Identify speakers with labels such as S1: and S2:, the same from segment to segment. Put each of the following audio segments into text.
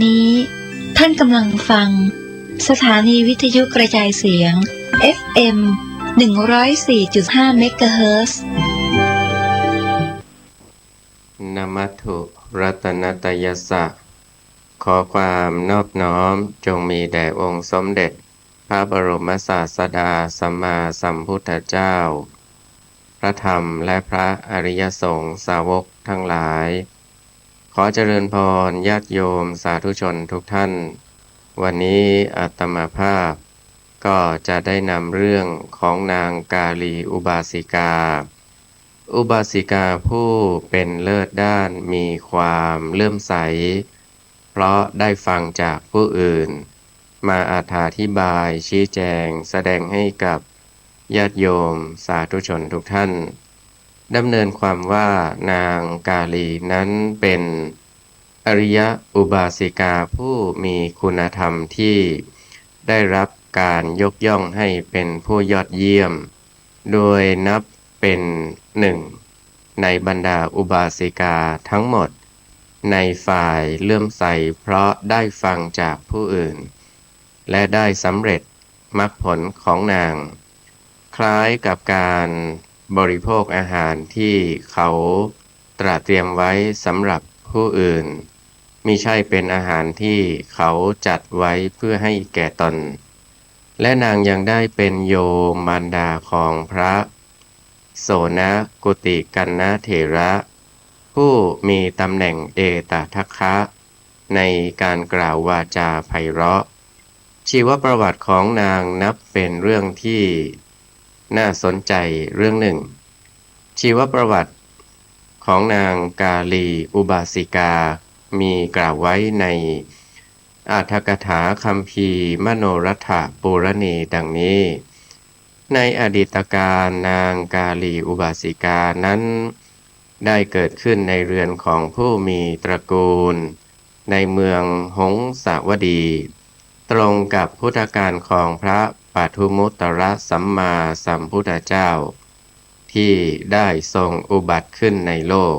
S1: นี้ท่านกำลังฟังสถานีวิทยุกระจายเสียง FM 104.5 เมกะเฮิรตซ์
S2: นะมัตถุรัตนตยัสสะขอความนอบน้อมจงมีแด่องค์สมเด็จพระบรมศาสดาสัมมาสัมพุทธเจ้าพระธรรมและพระอริยสงฆ์สาวกทั้งหลายขอเจริญพรญาติโยมสาธุชนทุกท่านวันนี้อาตมาภาพก็จะได้นำเรื่องของนางกาลีอุบาสิกาผู้เป็นเลิศด้านมีความเลื่อมใสเพราะได้ฟังจากผู้อื่นมาอธิบายชี้แจงแสดงให้กับญาติโยมสาธุชนทุกท่านดำเนินความว่านางกาลีนั้นเป็นอริยอุบาสิกาผู้มีคุณธรรมที่ได้รับการยกย่องให้เป็นผู้ยอดเยี่ยมโดยนับเป็นหนึ่งในบรรดาอุบาสิกาทั้งหมดในฝ่ายเลื่อมใสเพราะได้ฟังจากผู้อื่นและได้สำเร็จมรรคผลของนางคล้ายกับการบริโภคอาหารที่เขาตระเตรียมไว้สำหรับผู้อื่นมิใช่เป็นอาหารที่เขาจัดไว้เพื่อให้แก่ตนและนางยังได้เป็นโยมมารดาของพระโสนกุติกันนเถระผู้มีตำแหน่งเอตทัคคะในการกล่าววาจาไพเราะชีวประวัติของนางนับเป็นเรื่องที่น่าสนใจเรื่องหนึ่งชีวประวัติของนางกาลีอุบาสิกามีกล่าวไว้ในอรรถกถาคัมภีร์มโนรัฐปุรณีดังนี้ในอดีตการนางกาลีอุบาสิกานั้นได้เกิดขึ้นในเรือนของผู้มีตระกูลในเมืองหงสาวดีตรงกับพุทธกาลของพระปทุมุตตรสัมมาสัมพุทธเจ้าที่ได้ทรงอุบัติขึ้นในโลก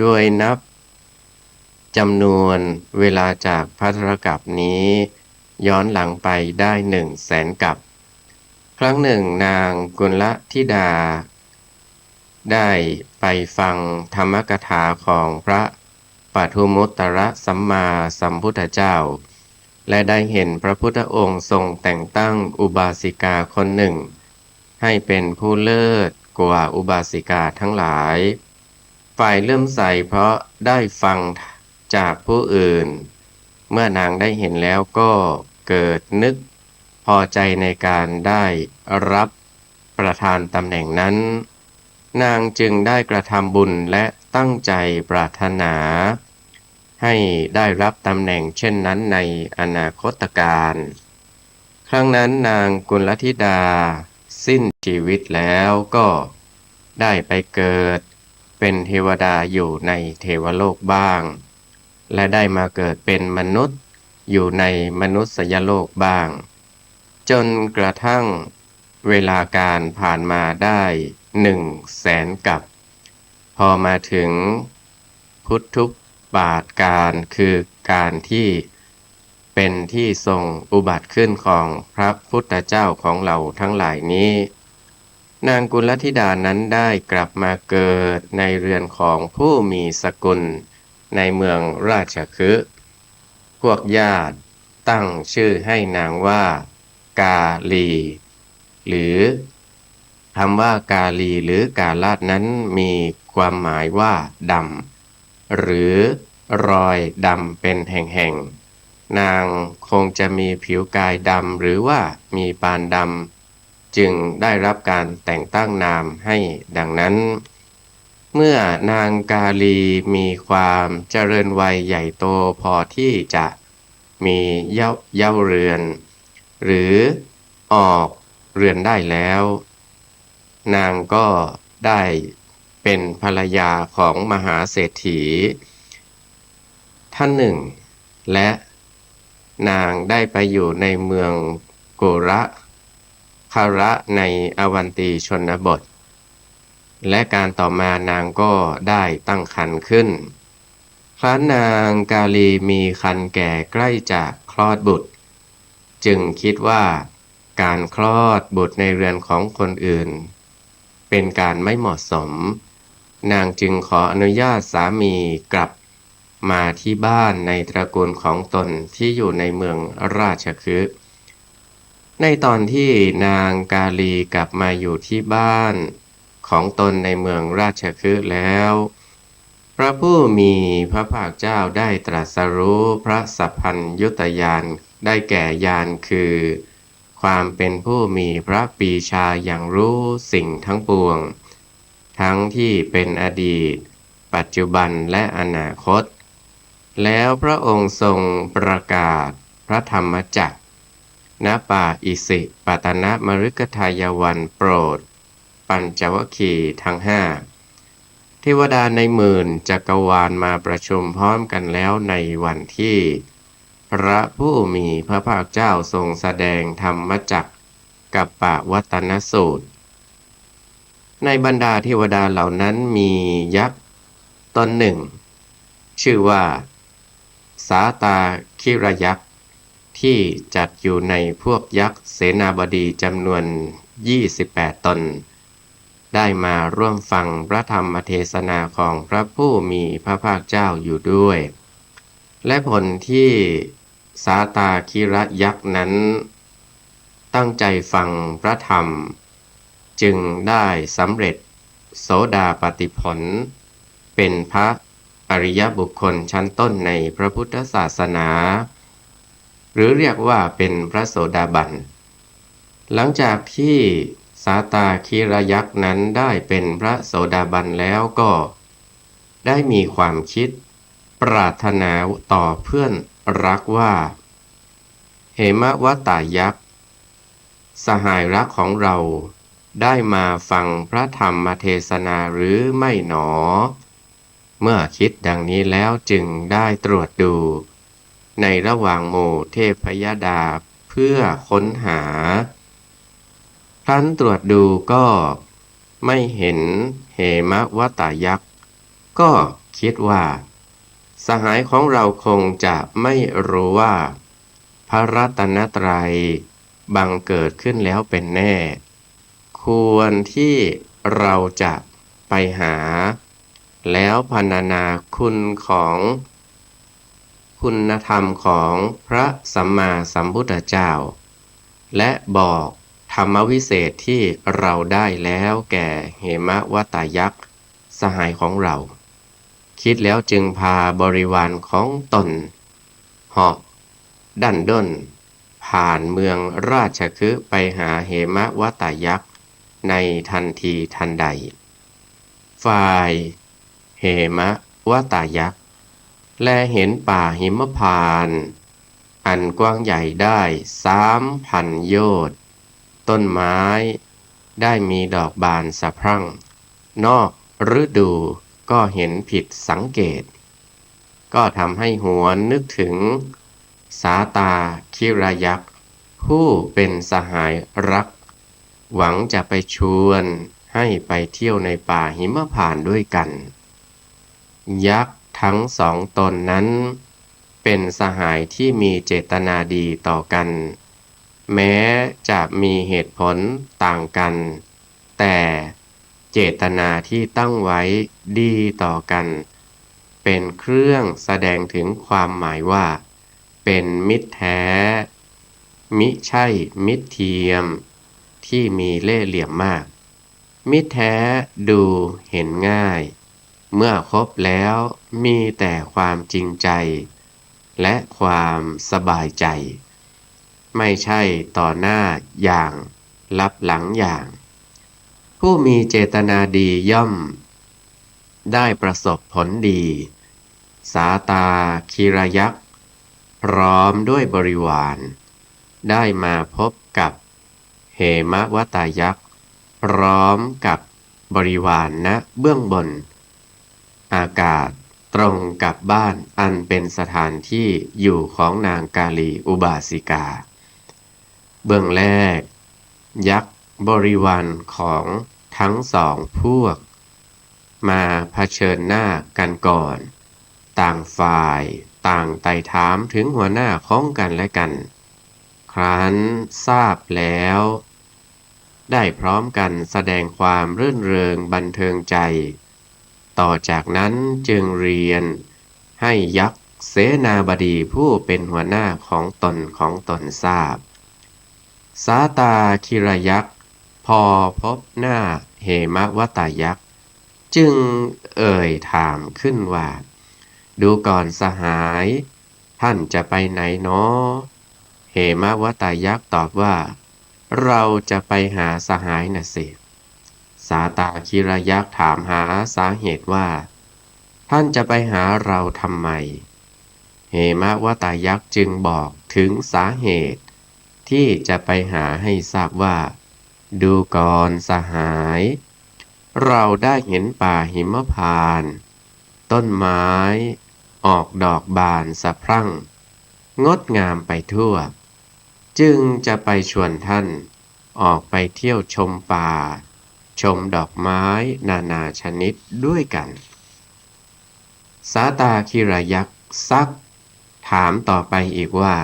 S2: ด้วยนับจำนวนเวลาจากภัทรกัปนี้ย้อนหลังไปได้100,000 กัปครั้งหนึ่งนางกุลธิดาได้ไปฟังธรรมกถาของพระปทุมุตตรสัมมาสัมพุทธเจ้าและได้เห็นพระพุทธองค์ทรงแต่งตั้งอุบาสิกาคนหนึ่งให้เป็นผู้เลิศกว่าอุบาสิกาทั้งหลายฝ่ายเลื่อมใสเพราะได้ฟังจากผู้อื่นเมื่อนางได้เห็นแล้วก็เกิดนึกพอใจในการได้รับประธานตำแหน่งนั้นนางจึงได้กระทำบุญและตั้งใจปรารถนาให้ได้รับตำแหน่งเช่นนั้นในอนาคตการครั้งนั้นนางกุลธิดาสิ้นชีวิตแล้วก็ได้ไปเกิดเป็นเทวดาอยู่ในเทวโลกบ้างและได้มาเกิดเป็นมนุษย์อยู่ในมนุษยโลกบ้างจนกระทั่งเวลาการผ่านมาได้100,000 กัปพอมาถึงพุทธุบาทการคือการที่เป็นที่ทรงอุบัติขึ้นของพระพุทธเจ้าของเราทั้งหลายนี้นางกุลธิดานั้นได้กลับมาเกิดในเรือนของผู้มีสกุลในเมืองราชคฤห์พวกญาติตั้งชื่อให้นางว่ากาลีหรือคำว่ากาลีหรือกาลาดนั้นมีความหมายว่าดำหรือรอยดำเป็นแห่งๆนางคงจะมีผิวกายดำหรือว่ามีปานดำจึงได้รับการแต่งตั้งนามให้ดังนั้นเมื่อนางกาลีมีความเจริญวัยใหญ่โตพอที่จะมีเย้าเรือนหรือออกเรือนได้แล้วนางก็ได้เป็นภรรยาของมหาเศรษฐีท่านหนึ่งและนางได้ไปอยู่ในเมืองโกระคาระในอวันตีชนบทและการต่อมานางก็ได้ตั้งครรภ์ขึ้นค รั้นนางกาลีมีครรภ์แก่ใกล้จะคลอดบุตรจึงคิดว่าการคลอดบุตรในเรือนของคนอื่นเป็นการไม่เหมาะสมนางจึงขออนุญาตสามีกลับมาที่บ้านในตระกูลของตนที่อยู่ในเมืองราชคฤห์ในตอนที่นางกาลีกลับมาอยู่ที่บ้านของตนในเมืองราชคฤห์แล้วพระผู้มีพระภาคเจ้าได้ตรัสรู้พระสัพพัญญุตญาณได้แก่ญาณคือความเป็นผู้มีพระปรีชาอย่างรู้สิ่งทั้งปวงทั้งที่เป็นอดีตปัจจุบันและอนาคตแล้วพระองค์ทรงประกาศพระธรรมจักรณป่าอิสิปตนมฤคทายวันโปรดปัญจวัคคีย์ทั้งห้าเทวดาในหมื่นจักรวาลมาประชุมพร้อมกันแล้วในวันที่พระผู้มีพระภาคเจ้าทรงแสดงธรรมจักรกัปปวัตตนสูตรในบรรดาเทวดาเหล่านั้นมียักษ์ตนหนึ่งชื่อว่าสาตาคิรยักษ์ที่จัดอยู่ในพวกยักษ์เสนาบดีจำนวน28 ตนได้มาร่วมฟังพระธรรมเทศนาของพระผู้มีพระภาคเจ้าอยู่ด้วยและผลที่สาตาคิรยักษ์นั้นตั้งใจฟังพระธรรมจึงได้สำเร็จโสดาปัตติผลเป็นพระอริยบุคคลชั้นต้นในพระพุทธศาสนาหรือเรียกว่าเป็นพระโสดาบันหลังจากที่สาตาคิรยักษ์นั้นได้เป็นพระโสดาบันแล้วก็ได้มีความคิดปรารถนาต่อเพื่อนรักว่าเหมวัตตายักษ์สหายรักของเราได้มาฟังพระธรรมเทศนาหรือไม่หนอเมื่อคิดดังนี้แล้วจึงได้ตรวจดูในระหว่างหมู่เทพยดาเพื่อค้นหาครั้นตรวจดูก็ไม่เห็นเหมวัตตายักษ์ก็คิดว่าสหายของเราคงจะไม่รู้ว่าพระรัตนตรัยบังเกิดขึ้นแล้วเป็นแน่ควรที่เราจะไปหาแล้วพรรณนาคุณของคุณธรรมของพระสัมมาสัมพุทธเจ้าและบอกธรรมวิเศษที่เราได้แล้วแก่เหมวัตตายักษ์สหายของเราคิดแล้วจึงพาบริวารของตนเหาะดันด้นผ่านเมืองราชคฤห์ไปหาเหมวัตตายักษ์ในทันทีทันใดฝ่ายเหมวัตตายักษ์แลเห็นป่าหิมพานต์อันกว้างใหญ่ได้3,000 โยชน์ต้นไม้ได้มีดอกบานสะพรั่งนอกฤดูก็เห็นผิดสังเกตก็ทำให้หวนนึกถึงสาตาคิรยักษ์ผู้เป็นสหายรักหวังจะไปชวนให้ไปเที่ยวในป่าหิมพานต์ด้วยกันยักษ์ทั้งสองตนนั้นเป็นสหายที่มีเจตนาดีต่อกันแม้จะมีเหตุผลต่างกันแต่เจตนาที่ตั้งไว้ดีต่อกันเป็นเครื่องแสดงถึงความหมายว่าเป็นมิตรแท้มิใช่มิตรเทียมที่มีเล่ห์เหลี่ยมมากมิตรแท้ดูเห็นง่ายเมื่อคบแล้วมีแต่ความจริงใจและความสบายใจไม่ใช่ต่อหน้าอย่างลับหลังอย่างผู้มีเจตนาดีย่อมได้ประสบผลดีสาตาคิรยักษ์พร้อมด้วยบริวารได้มาพบกับเหมวัตตายักษ์พร้อมกับบริวารณเบื้องบนอากาศตรงกับบ้านอันเป็นสถานที่อยู่ของนางกาลีอุบาสิกาเบื้องแรกยักษ์บริวารของทั้งสองพวกมาเผชิญหน้ากันก่อน ต่างฝ่ายต่างไต่ถามถึงหัวหน้าของกันและกัน ครั้นทราบแล้ว ได้พร้อมกันแสดงความรื่นเริงบันเทิงใจ ต่อจากนั้นจึงเรียนให้ยักษ์เสนาบดีผู้เป็นหัวหน้าของตนทราบ สาตาคิรยักษ์พอพบหน้าเหมวตายักษ์จึงเอ่ยถามขึ้นว่า ดูก่อนสหายท่านจะไปไหนเนาะเหมวตายักษ์ตอบว่า เราจะไปหาสหายน่ะสิ สาตาคิรยักษ์ถามหาสาเหตุว่า ท่านจะไปหาเราทำไม เหมวตายักษ์จึงบอกถึงสาเหตุที่จะไปหาให้ทราบว่า ดูก่อนสหาย เราได้เห็นป่าหิมพานต์ต้นไม้ออกดอกบานสะพรั่ง งดงามไปทั่ว จึงจะไปชวนท่านออกไปเที่ยวชมป่า ชมดอกไม้นานาชนิดด้วยกัน สาตาคิรยักษ์ซักถามต่อไปอีกว่า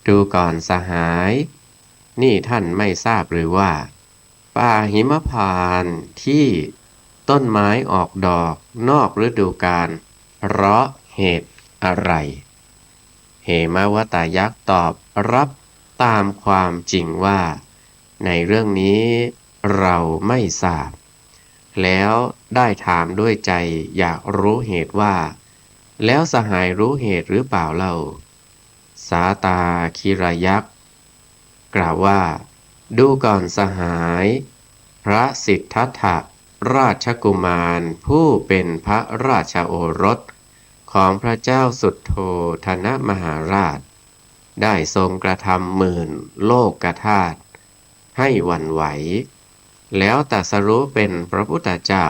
S2: ดูก่อนสหาย นี่ท่านไม่ทราบหรือว่า ป่าหิมพานต์ที่ต้นไม้ออกดอกนอกฤดูกาลเพราะเหตุอะไร เหมวตายักษ์ตอบรับตามความจริงว่า ในเรื่องนี้เราไม่ทราบ แล้วได้ถามด้วยใจอยากรู้เหตุว่า แล้วสหายรู้เหตุหรือเปล่าเล่า สาตาคิรยักษ์กล่าวว่า ดูก่อนสหาย พระสิทธัตถะราชกุมารผู้เป็นพระราชโอรสของพระเจ้าสุทโธทนมหาราช ได้ทรงกระทำ10,000 โลกธาตุให้หวั่นไหว แล้วตรัสรู้เป็นพระพุทธเจ้า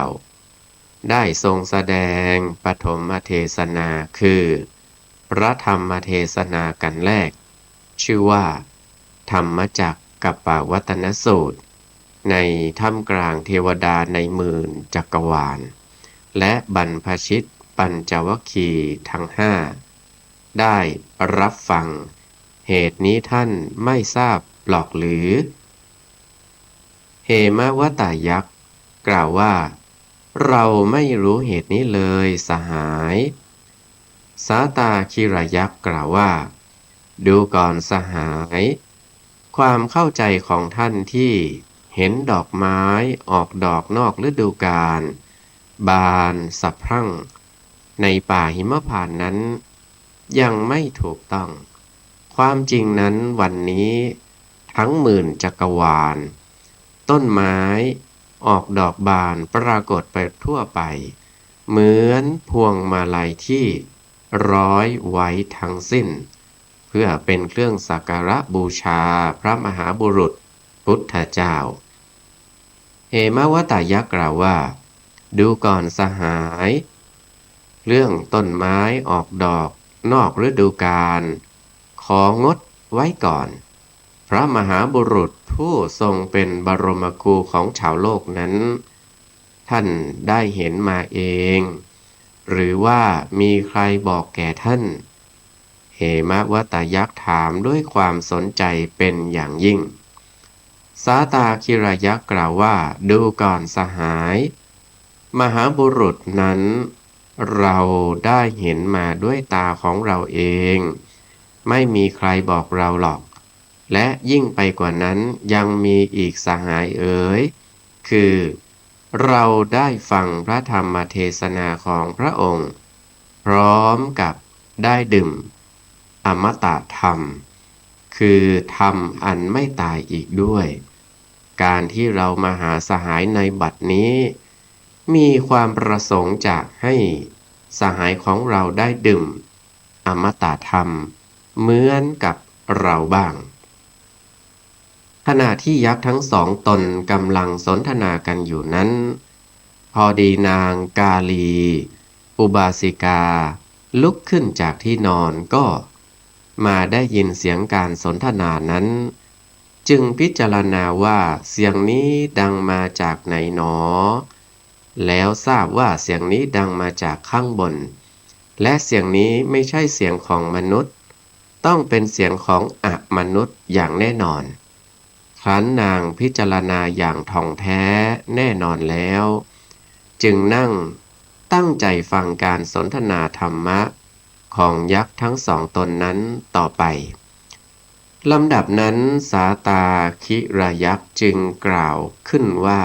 S2: ได้ทรงแสดงปฐมเทศนาคือพระธรรมเทศนากันแรก ชื่อว่าธรรมจักกัปปวัตนสูตร ในท่ามกลางเทวดาใน10,000 จักรวาล และบรรพชิตปัญจวัคคีย์ทั้ง5ได้รับฟัง เหตุนี้ท่านไม่ทราบหรอกหรือ เหมวตายักษ์กล่าวว่า เราไม่รู้เหตุนี้เลยสหาย สาตาคิรยักษ์กล่าวว่า ดูก่อนสหาย ความเข้าใจของท่านที่เห็นดอกไม้ออกดอกนอกฤดูกาลบานสะพรั่งในป่าหิมพานต์นั้นยังไม่ถูกต้อง ความจริงนั้นวันนี้ทั้ง10,000 จักรวาลต้นไม้ออกดอกบานปรากฏไปทั่วไป เหมือนพวงมาลัยที่ร้อยไว้ทั้งสิ้น เพื่อเป็นเครื่องสักการะบูชาพระมหาบุรุษพุทธเจ้า เหมวตายักษ์กล่าวว่า ดูก่อนสหาย เรื่องต้นไม้ออกดอกนอกฤดูกาลของดไว้ก่อน พระมหาบุรุษผู้ทรงเป็นบรมครูของชาวโลกนั้น ท่านได้เห็นมาเอง หรือว่ามีใครบอกแก่ท่าน เหมวตายักษ์ถามด้วยความสนใจเป็นอย่างยิ่ง สาตาคิรยักษ์กล่าวว่า ดูก่อนสหาย มหาบุรุษนั้นเราได้เห็นมาด้วยตาของเราเอง ไม่มีใครบอกเราหรอก และยิ่งไปกว่านั้นยังมีอีกสหายเอ๋ยคือเราได้ฟังพระธรรมเทศนาของพระองค์ พร้อมกับได้ดื่มอมตะธรรม คือธรรมอันไม่ตายอีกด้วย การที่เรามาหาสหายในบัดนี้ มีความประสงค์จะให้สหายของเราได้ดื่มอมตะธรรมเหมือนกับเราบ้าง ขณะที่ยักษ์ทั้งสองตนกำลังสนทนากันอยู่นั้น พอดีนางกาลีอุบาสิกาลุกขึ้นจากที่นอนก็มาได้ยินเสียงการสนทนานั้น จึงพิจารณาว่าเสียงนี้ดังมาจากไหนหนอ แล้วทราบว่าเสียงนี้ดังมาจากข้างบน และเสียงนี้ไม่ใช่เสียงของมนุษย์ต้องเป็นเสียงของอมนุษย์อย่างแน่นอนครั้นนางพิจารณาอย่างท่องแท้แน่นอนแล้วจึงนั่งตั้งใจฟังการสนทนาธรรมะของยักษ์ทั้งสองตนนั้นต่อไปลำดับนั้นสาตาคิรายักษ์จึงกล่าวขึ้นว่า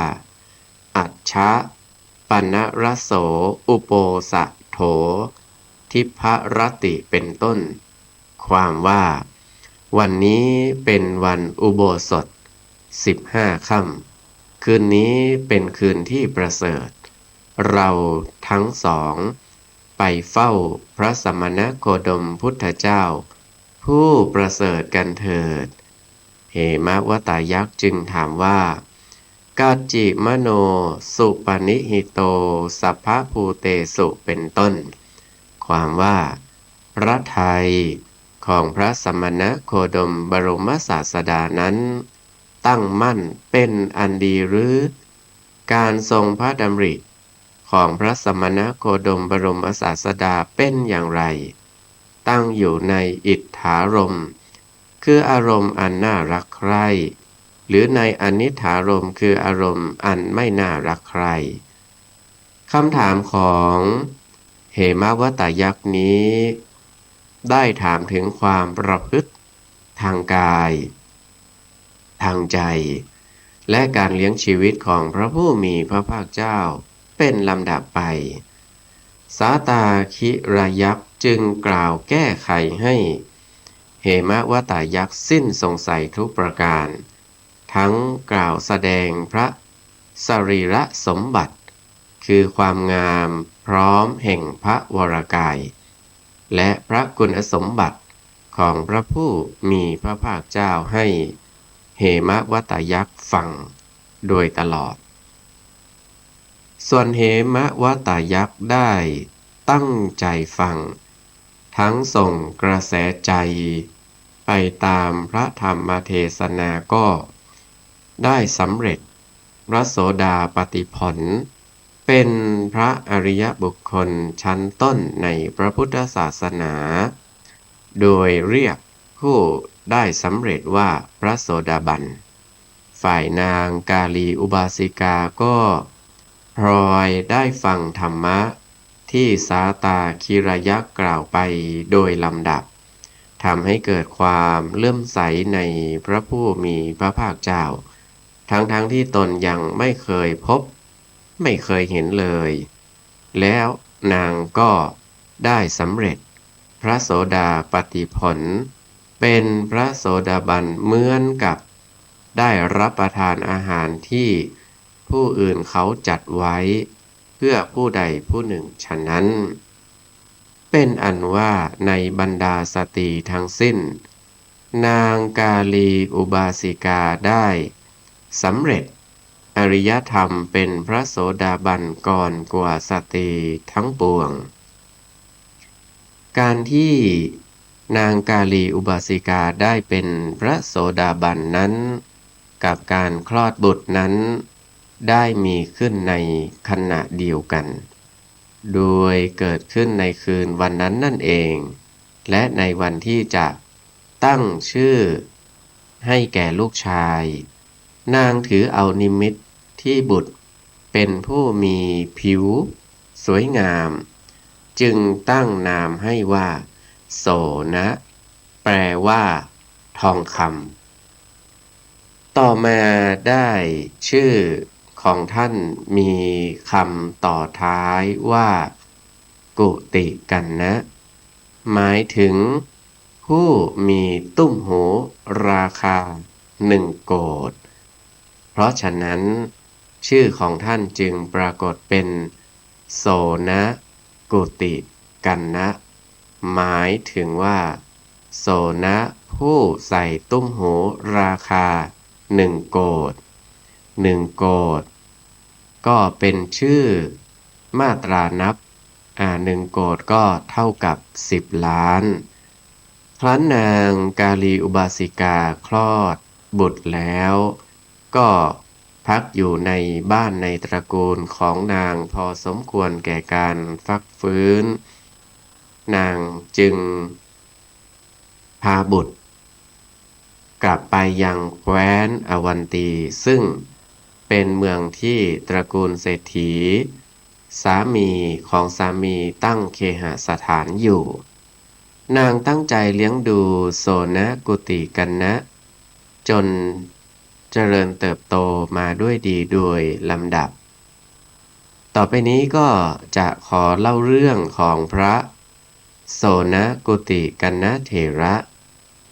S2: อัจฉะปนรโสอุโปสะโถทิพรติเป็นต้นความว่าวันนี้เป็นวันอุโบสถ15 ค่ำคืนนี้เป็นคืนที่ประเสริฐเราทั้งสองไปเฝ้าพระสมณโคดมพุทธเจ้าผู้ประเสริฐกันเถิดเหมวตายักษ์จึงถามว่ากัจจิมโนสุปนิหิโตสัพพภูเตสุเป็นต้นความว่าพระทัยของพระสมณโคดมบรมศาสดานั้นตั้งมั่นเป็นอันดีหรือการทรงพระดำริของพระสมณโคดมบรมศาสดาเป็นอย่างไรตั้งอยู่ในอิทธารมณ์คืออารมณ์อันน่ารักใคร่หรือในอนิถารมณ์คืออารมณ์อันไม่น่ารักใคร่คำถามของเหมวตายักษ์นี้ได้ถามถึงความประพฤติทางกายทางใจและการเลี้ยงชีวิตของพระผู้มีพระภาคเจ้าเป็นลำดับไปสาตาคิรายักษ์จึงกล่าวแก้ไขให้เหมวตายักษ์สิ้นสงสัยทุกประการทั้งกล่าวแสดงพระสรีระสมบัติคือความงามพร้อมแห่งพระวรกายและพระคุณสมบัติของพระผู้มีพระภาคเจ้าให้เหมวตายักษ์ฟังโดยตลอดส่วนเหมวตายักษ์ได้ตั้งใจฟังทั้งส่งกระแสใจไปตามพระธรรมเทศนาก็ได้สำเร็จพระโสดาปัตติผลเป็นพระอริยบุคคลชั้นต้นในพระพุทธศาสนาโดยเรียกผู้ได้สำเร็จว่าพระโสดาบันฝ่ายนางกาลีอุบาสิกาก็พลอยได้ฟังธรรมะที่สาตาคิรายักษ์กล่าวไปโดยลำดับทำให้เกิดความเลื่อมใสในพระผู้มีพระภาคเจ้าทั้งที่ตนยังไม่เคยพบไม่เคยเห็นเลยแล้วนางก็ได้สำเร็จพระโสดาปัตติผลเป็นพระโสดาบันเหมือนกับได้รับประทานอาหารที่ผู้อื่นเขาจัดไว้เพื่อผู้ใดผู้หนึ่งฉะนั้นเป็นอันว่าในบรรดาสตรีทั้งสิ้นนางกาลีอุบาสิกาได้สำเร็จอริยธรรมเป็นพระโสดาบันก่อนกว่าสตรีทั้งปวงการที่นางกาลีอุบาสิกาได้เป็นพระโสดาบันนั้นกับการคลอดบุตรนั้นได้มีขึ้นในขณะเดียวกันโดยเกิดขึ้นในคืนวันนั้นนั่นเองและในวันที่จะตั้งชื่อให้แก่ลูกชายนางถือเอานิมิตที่บุตรเป็นผู้มีผิวสวยงามจึงตั้งนามให้ว่าโสนะแปลว่าทองคำต่อมาได้ชื่อของท่านมีคำต่อท้ายว่ากุติกันนะหมายถึงผู้มีตุ้มหูราคา1 โกฏเพราะฉะนั้นชื่อของท่านจึงปรากฏเป็นโสนะกุติกันนะหมายถึงว่าโสนะผู้ใส่ตุ้มหูราคา1 โกฏ1 โกฏก็เป็นชื่อมาตรานับ1 โกฏก็เท่ากับ10 ล้านครั้นนางกาลีอุบาสิกาคลอดบุตรแล้วก็พักอยู่ในบ้านในตระกูลของนางพอสมควรแก่การฟักฟื้น นางจึงพาบุตรกลับไปยังแคว้นอวันตีซึ่งเป็นเมืองที่ตระกูลเศรษฐีสามีของสามีตั้งเคหสถานอยู่นางตั้งใจเลี้ยงดูโสนกุติกันนะจนเจริญเติบโตมาด้วยดีโดยลำดับต่อไปนี้ก็จะขอเล่าเรื่องของพระโสนกุติกันนะเถระ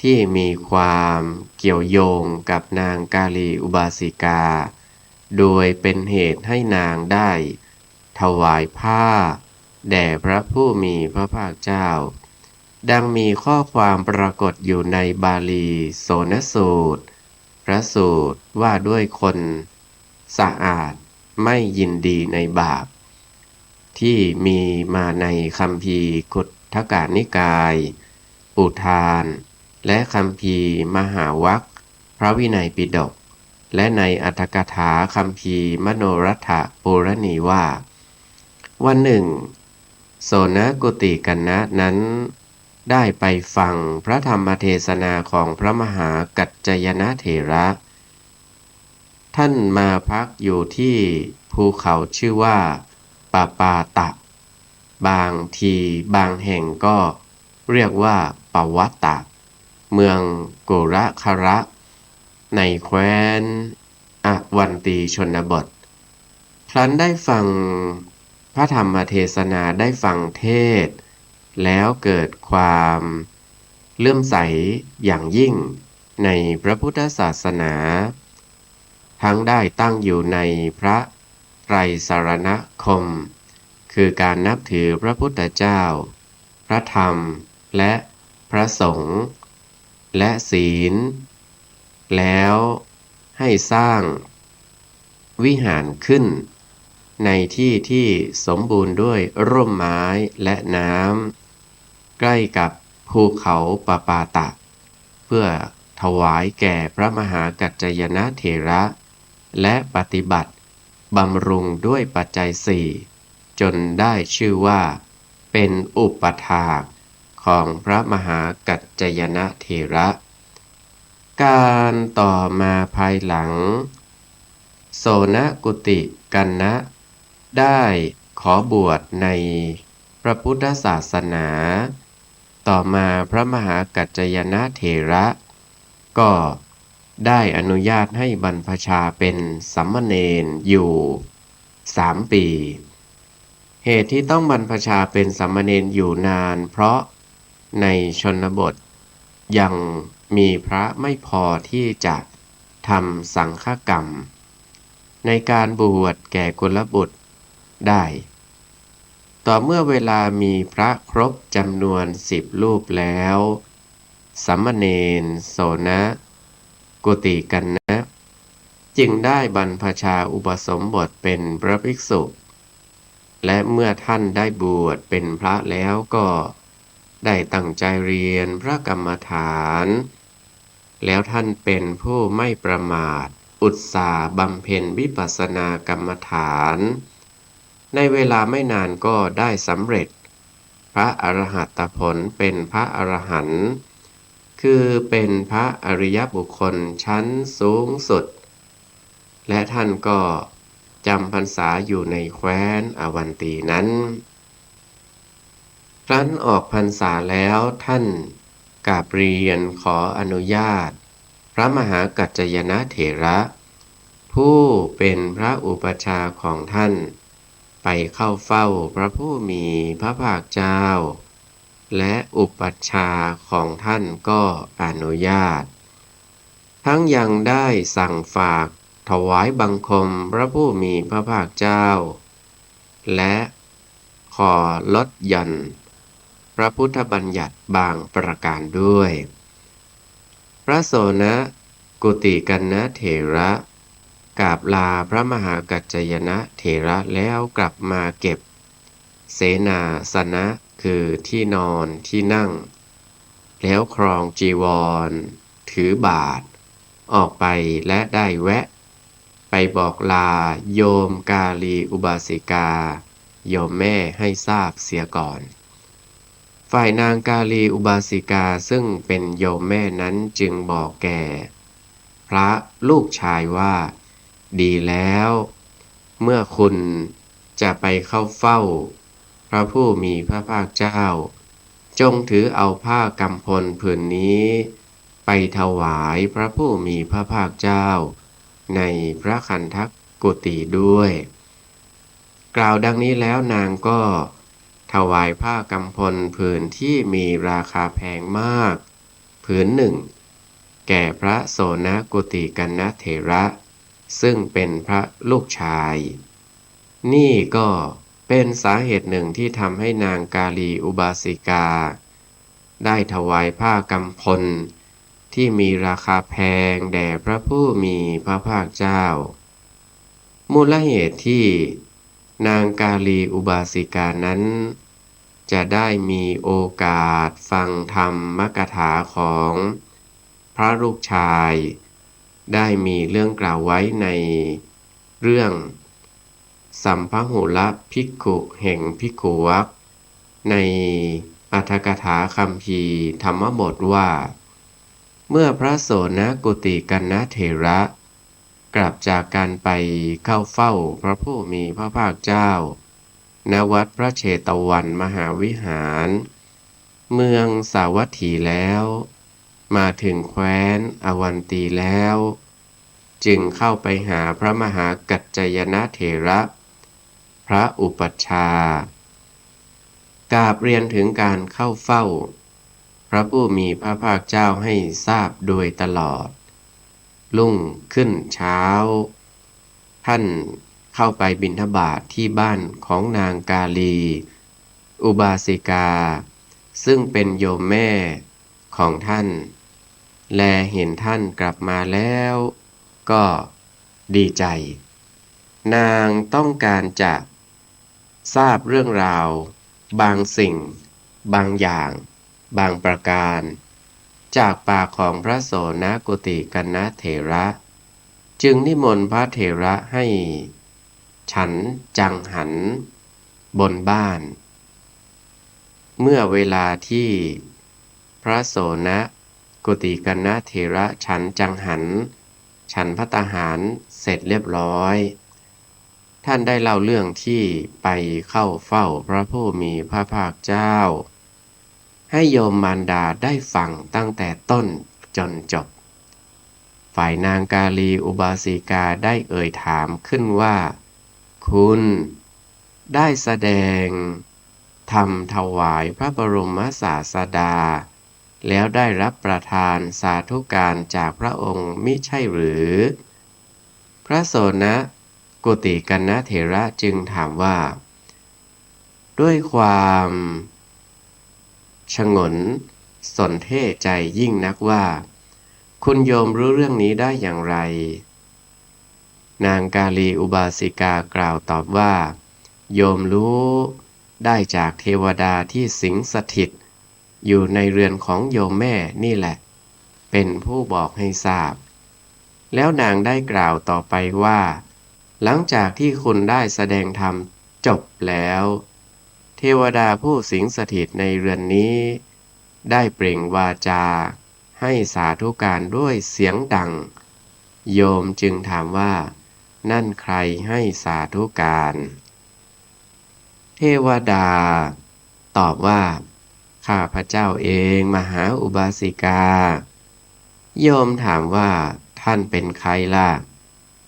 S2: ที่มีความเกี่ยวโยงกับนางกาลีอุบาสิกาโดยเป็นเหตุให้นางได้ถวายผ้าแด่พระผู้มีพระภาคเจ้าดังมีข้อความปรากฏอยู่ในบาลีโสนสูตรพระสูตรว่าด้วยคนสะอาดไม่ยินดีในบาปที่มีมาในคัมภีร์คุตถกนิกายอุทานและคัมภีร์มหาวรรคพระวินัยปิฎกและในอรรถกถาคัมภีร์มโนรัฐปุรณีว่าวันหนึ่งโสนกุติกันนะนั้นได้ไปฟังพระธรรมเทศนาของพระมหากัจจยนะเถระท่านมาพักอยู่ที่ภูเขาชื่อว่าปาปาตะบางทีบางแห่งก็เรียกว่าปวัตตะเมืองกุระคระในแคว้นอวันตีชนบทครั้นได้ฟังพระธรรมเทศนาได้ฟังเทศน์แล้วเกิดความเลื่อมใสอย่างยิ่งในพระพุทธศาสนาทั้งได้ตั้งอยู่ในพระไตรสรณคมคือการนับถือพระพุทธเจ้าพระธรรมและพระสงฆ์และศีลแล้วให้สร้างวิหารขึ้นในที่ที่สมบูรณ์ด้วยร่มไม้และน้ำใกล้กับภูเขาปาปาตะเพื่อถวายแก่พระมหากัจจยนะเถระและปฏิบัติบำรุงด้วยปัจจัยสี่จนได้ชื่อว่าเป็นอุปถากของพระมหากัจจยนะเถระการต่อมาภายหลังโสนกุติกันนะได้ขอบวชในพระพุทธศาสนาต่อมาพระมหากัจจยนะเถระก็ได้อนุญาตให้บรรพชาเป็นสัมมเณรอยู่3 ปีเหตุที่ต้องบรรพชาเป็นสัมมเณรอยู่นานเพราะในชนบทยังมีพระไม่พอที่จะทำสังฆกรรมในการบวชแก่กุลบุตรได้ต่อเมื่อเวลามีพระครบจำนวน10 รูปแล้วสัมมเณรโสนกุติกันนะจึงได้บรรพชาอุปสมบทเป็นพระภิกษุและเมื่อท่านได้บวชเป็นพระแล้วก็ได้ตั้งใจเรียนพระกรรมฐานแล้วท่านเป็นผู้ไม่ประมาทอุตสาห์บำเพ็ญวิปัสสนากรรมฐานในเวลาไม่นานก็ได้สำเร็จพระอรหัตผลเป็นพระอรหันต์คือเป็นพระอริยบุคคลชั้นสูงสุดและท่านก็จำพรรษาอยู่ในแคว้นอวันตีนั้นครั้นออกพรรษาแล้วท่านกราบเรียนขออนุญาตพระมหากัจจยนะเถระผู้เป็นพระอุปัชฌาย์ของท่านไปเข้าเฝ้าพระผู้มีพระภาคเจ้าและอุปัชฌาย์ของท่านก็อนุญาตทั้งยังได้สั่งฝากถวายบังคมพระผู้มีพระภาคเจ้าและขอลดหย่อนพระพุทธบัญญัติบางประการด้วยพระโสนกุติกันนะเถระกราบลาพระมหากัจจยนะเถระแล้วกลับมาเก็บเสนาสนะคือที่นอนที่นั่งแล้วครองจีวรถือบาตรออกไปและได้แวะไปบอกลาโยมกาลีอุบาสิกาโยมแม่ให้ทราบเสียก่อน ฝ่ายนางกาลีอุบาสิกาซึ่งเป็นโยมแม่นั้นจึงบอกแก่พระลูกชายว่าดีแล้วเมื่อคุณจะไปเข้าเฝ้าพระผู้มีพระภาคเจ้าจงถือเอาผ้ากำพลผืนนี้ไปถวายพระผู้มีพระภาคเจ้าในพระคันธกุฏีด้วยกล่าวดังนี้แล้วนางก็ถวายผ้ากำพลผืนที่มีราคาแพงมากผืนหนึ่งแก่พระโสนกุติกัณณเถระซึ่งเป็นพระลูกชายนี่ก็เป็นสาเหตุหนึ่งที่ทำให้นางกาลีอุบาสิกาได้ถวายผ้ากำพลที่มีราคาแพงแด่พระผู้มีพระภาคเจ้ามูลเหตุที่นางกาลีอุบาสิกานั้นจะได้มีโอกาสฟังธรรมกถาของพระลูกชายได้มีเรื่องกล่าวไว้ในเรื่องสัมภหุลภิกขุแห่งภิกขุวักในอรรถกถาคัมภีร์ธรรมบทว่าเมื่อพระโสนกุติกัณณเถระกลับจากการไปเข้าเฝ้าพระผู้มีพระภาคเจ้าณวัดพระเชตวันมหาวิหารเมืองสาวัตถีแล้วมาถึงแคว้นอวันตีแล้วจึงเข้าไปหาพระมหากัจจยนะเถระพระอุปัชฌาย์กราบเรียนถึงการเข้าเฝ้าพระผู้มีพระภาคเจ้าให้ทราบโดยตลอดรุ่งขึ้นเช้าท่านเข้าไปบิณฑบาตที่บ้านของนางกาลีอุบาสิกาซึ่งเป็นโยมแม่ของท่านแลเห็นท่านกลับมาแล้วก็ดีใจนางต้องการจะทราบเรื่องราวบางสิ่งบางอย่างบางประการจากปากของพระโสนกุติกัณณเถระจึงนิมนต์พระเถระให้ฉันจังหันบนบ้านเมื่อเวลาที่พระโสนกุติกัณณเถระฉันจังหันฉันภัตตาหารเสร็จเรียบร้อยท่านได้เล่าเรื่องที่ไปเข้าเฝ้าพระผู้มีพระภาคเจ้าให้โยมมารดาได้ฟังตั้งแต่ต้นจนจบฝ่ายนางกาลีอุบาสิกาได้เอ่ยถามขึ้นว่าคุณได้แสดงธรรมถวายพระบรมศาสดาแล้วได้รับประทานสาธุการจากพระองค์มิใช่หรือพระโสนกุติกัณณเถระจึงถามว่าด้วยความฉงนสนเท่ใจยิ่งนักว่าคุณโยมรู้เรื่องนี้ได้อย่างไรนางกาลีอุบาสิกากล่าวตอบว่าโยมรู้ได้จากเทวดาที่สิงสถิตอยู่ในเรือนของโยมแม่นี่แหละเป็นผู้บอกให้ทราบแล้วนางได้กล่าวต่อไปว่าหลังจากที่คุณได้แสดงธรรมจบแล้วเทวดาผู้สิงสถิตในเรือนนี้ได้เปล่งวาจาให้สาธุการด้วยเสียงดังโยมจึงถามว่านั่นใครให้สาธุการเทวดาตอบว่าข้าพระเจ้าเองมหาอุบาสิกาโยมถามว่าท่านเป็นใครล่ะ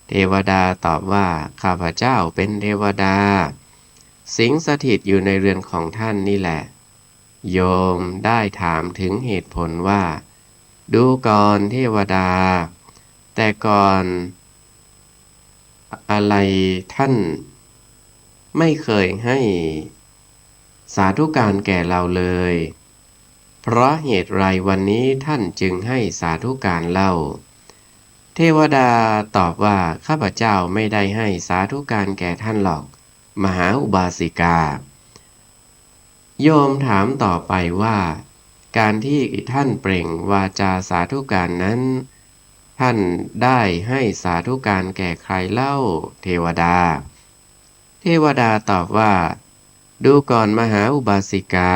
S2: เทวดาตอบว่าข้าพระเจ้าเป็นเทวดาสิงสถิตอยู่ในเรือนของท่านนี่แหละโยมได้ถามถึงเหตุผลว่าดูก่อนเทวดาแต่ก่อนอะไรท่านไม่เคยให้สาธุการแก่เราเลยเพราะเหตุไรวันนี้ท่านจึงให้สาธุการเล่าเทวดาตอบว่าข้าพเจ้าไม่ได้ให้สาธุการแก่ท่านหรอกมหาอุบาสิกาโยมถามต่อไปว่าการที่ท่านเปล่งวาจาสาธุการนั้นท่านได้ให้สาธุการแก่ใครเล่าเทวดาตอบว่าดูก่อนมหาอุบาสิกา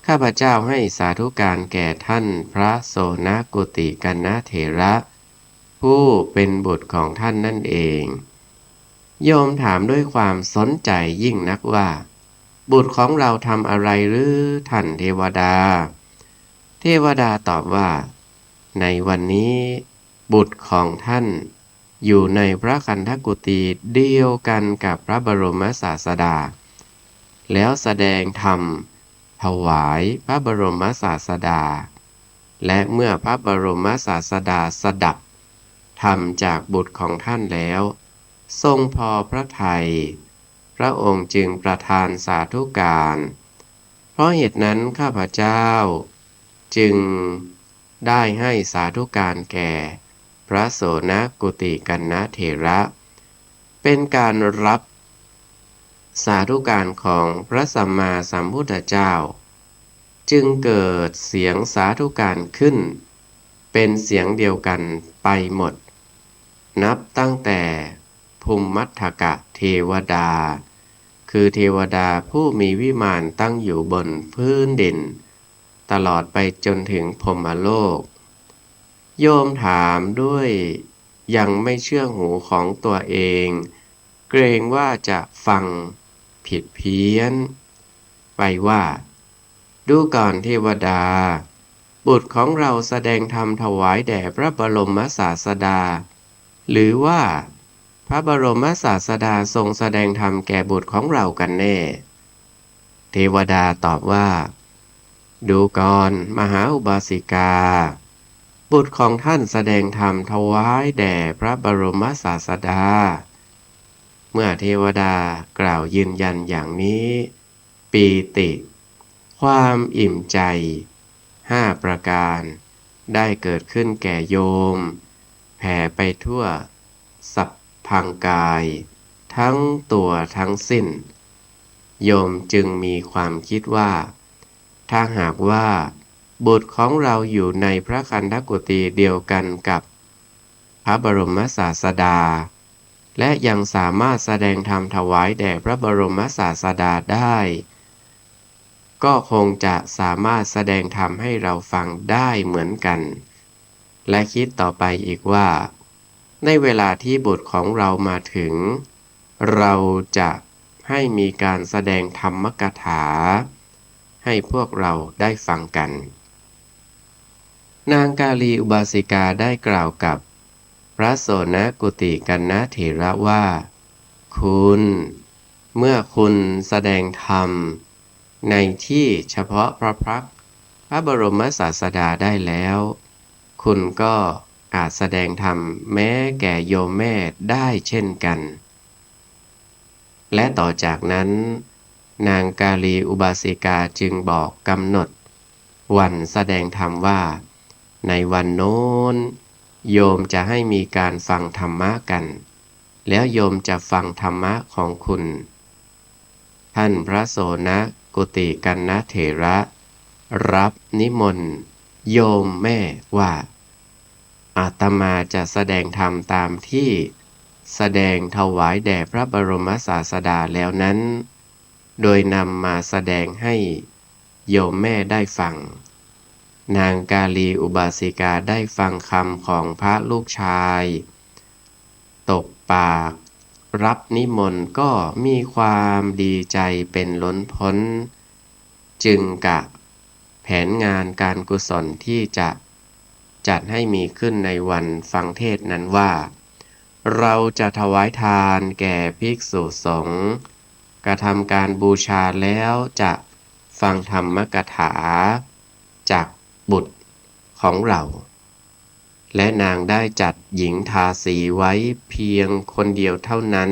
S2: ข้าพเจ้าให้สาธุการแก่ท่านพระโสนกุติกัณณเถระผู้เป็นบุตรของท่านนั่นเอง โยมถามด้วยความสนใจยิ่งนักว่า บุตรของเราทำอะไรหรือท่านเทวดา เทวดาตอบว่า ในวันนี้บุตรของท่านอยู่ในพระคันธกุฏีเดียวกันกับพระบรมศาสดาแล้วแสดงธรรมถวายพระบรมศาสดาและเมื่อพระบรมศาสดาสดับธรรมจากบุตรของท่านแล้วทรงพอพระทัยพระองค์จึงประทานสาธุการเพราะเหตุนั้นข้าพเจ้าจึงได้ให้สาธุการแก่พระโสนกุติกัณณเถระเป็นการรับสาธุการของพระสัมมาสัมพุทธเจ้าจึงเกิดเสียงสาธุการขึ้นเป็นเสียงเดียวกันไปหมดนับตั้งแต่ภูมิมัฏฐกะเทวดาคือเทวดาผู้มีวิมานตั้งอยู่บนพื้นดินตลอดไปจนถึงพรหมโลกโยมถามด้วยยังไม่เชื่อหูของตัวเองเกรงว่าจะฟังผิดเพี้ยนไปว่าดูก่อนเทวดาบุตรของเราแสดงธรรมถวายแด่พระบรมศาสดาหรือว่าพระบรมศาสดาทรงแสดงธรรมแก่บุตรของเรากันแน่เทวดาตอบว่าดูก่อนมหาอุบาสิกาบุตรของท่านแสดงธรรมถวายแด่พระบรมศาสดาเมื่อเทวดากล่าวยืนยันอย่างนี้ปีติความอิ่มใจ5ประการได้เกิดขึ้นแก่โยมแผ่ไปทั่วสัพพังกายทั้งตัวทั้งสิ้นโยมจึงมีความคิดว่าถ้าหากว่าบุตรของเราอยู่ในพระคันธกุฏีเดียวกันกับพระบรมศาสดาและยังสามารถแสดงธรรมถวายแด่พระบรมศาสดาได้ก็คงจะสามารถแสดงธรรมให้เราฟังได้เหมือนกันและคิดต่อไปอีกว่าในเวลาที่บุตรของเรามาถึงเราจะให้มีการแสดงธรรมกถาให้พวกเราได้ฟังกันนางกาลีอุบาสิกาได้กล่าวกับพระโสนกุติกัณณเถระว่าคุณเมื่อคุณแสดงธรรมในที่เฉพาะพระพักตร์พระบรมศาสดาได้แล้วคุณก็อาจแสดงธรรมแม้แก่โยมแม่ได้เช่นกันและต่อจากนั้นนางกาลีอุบาสิกาจึงบอกกำหนดวันแสดงธรรมว่าในวันโน้นโยมจะให้มีการฟังธรรมะกันแล้วโยมจะฟังธรรมะของคุณท่านพระโสนกุติกัณณเถระรับนิมนต์โยมแม่ว่าอาตมาจะแสดงธรรมตามที่แสดงถวายแด่พระบรมศาสดาแล้วนั้นโดยนำมาแสดงให้โยมแม่ได้ฟังนางกาลีอุบาสิกาได้ฟังคำของพระลูกชายตกปากรับนิมนต์ก็มีความดีใจเป็นล้นพ้นจึงกะแผนงานการกุศลที่จะจัดให้มีขึ้นในวันฟังเทศน์นั้นว่าเราจะถวายทานแก่ภิกษุสงฆ์กระทำการบูชาแล้วจะฟังธรรมกถาจากบุตรของเราและนางได้จัดหญิงทาสีไว้เพียงคนเดียวเท่านั้น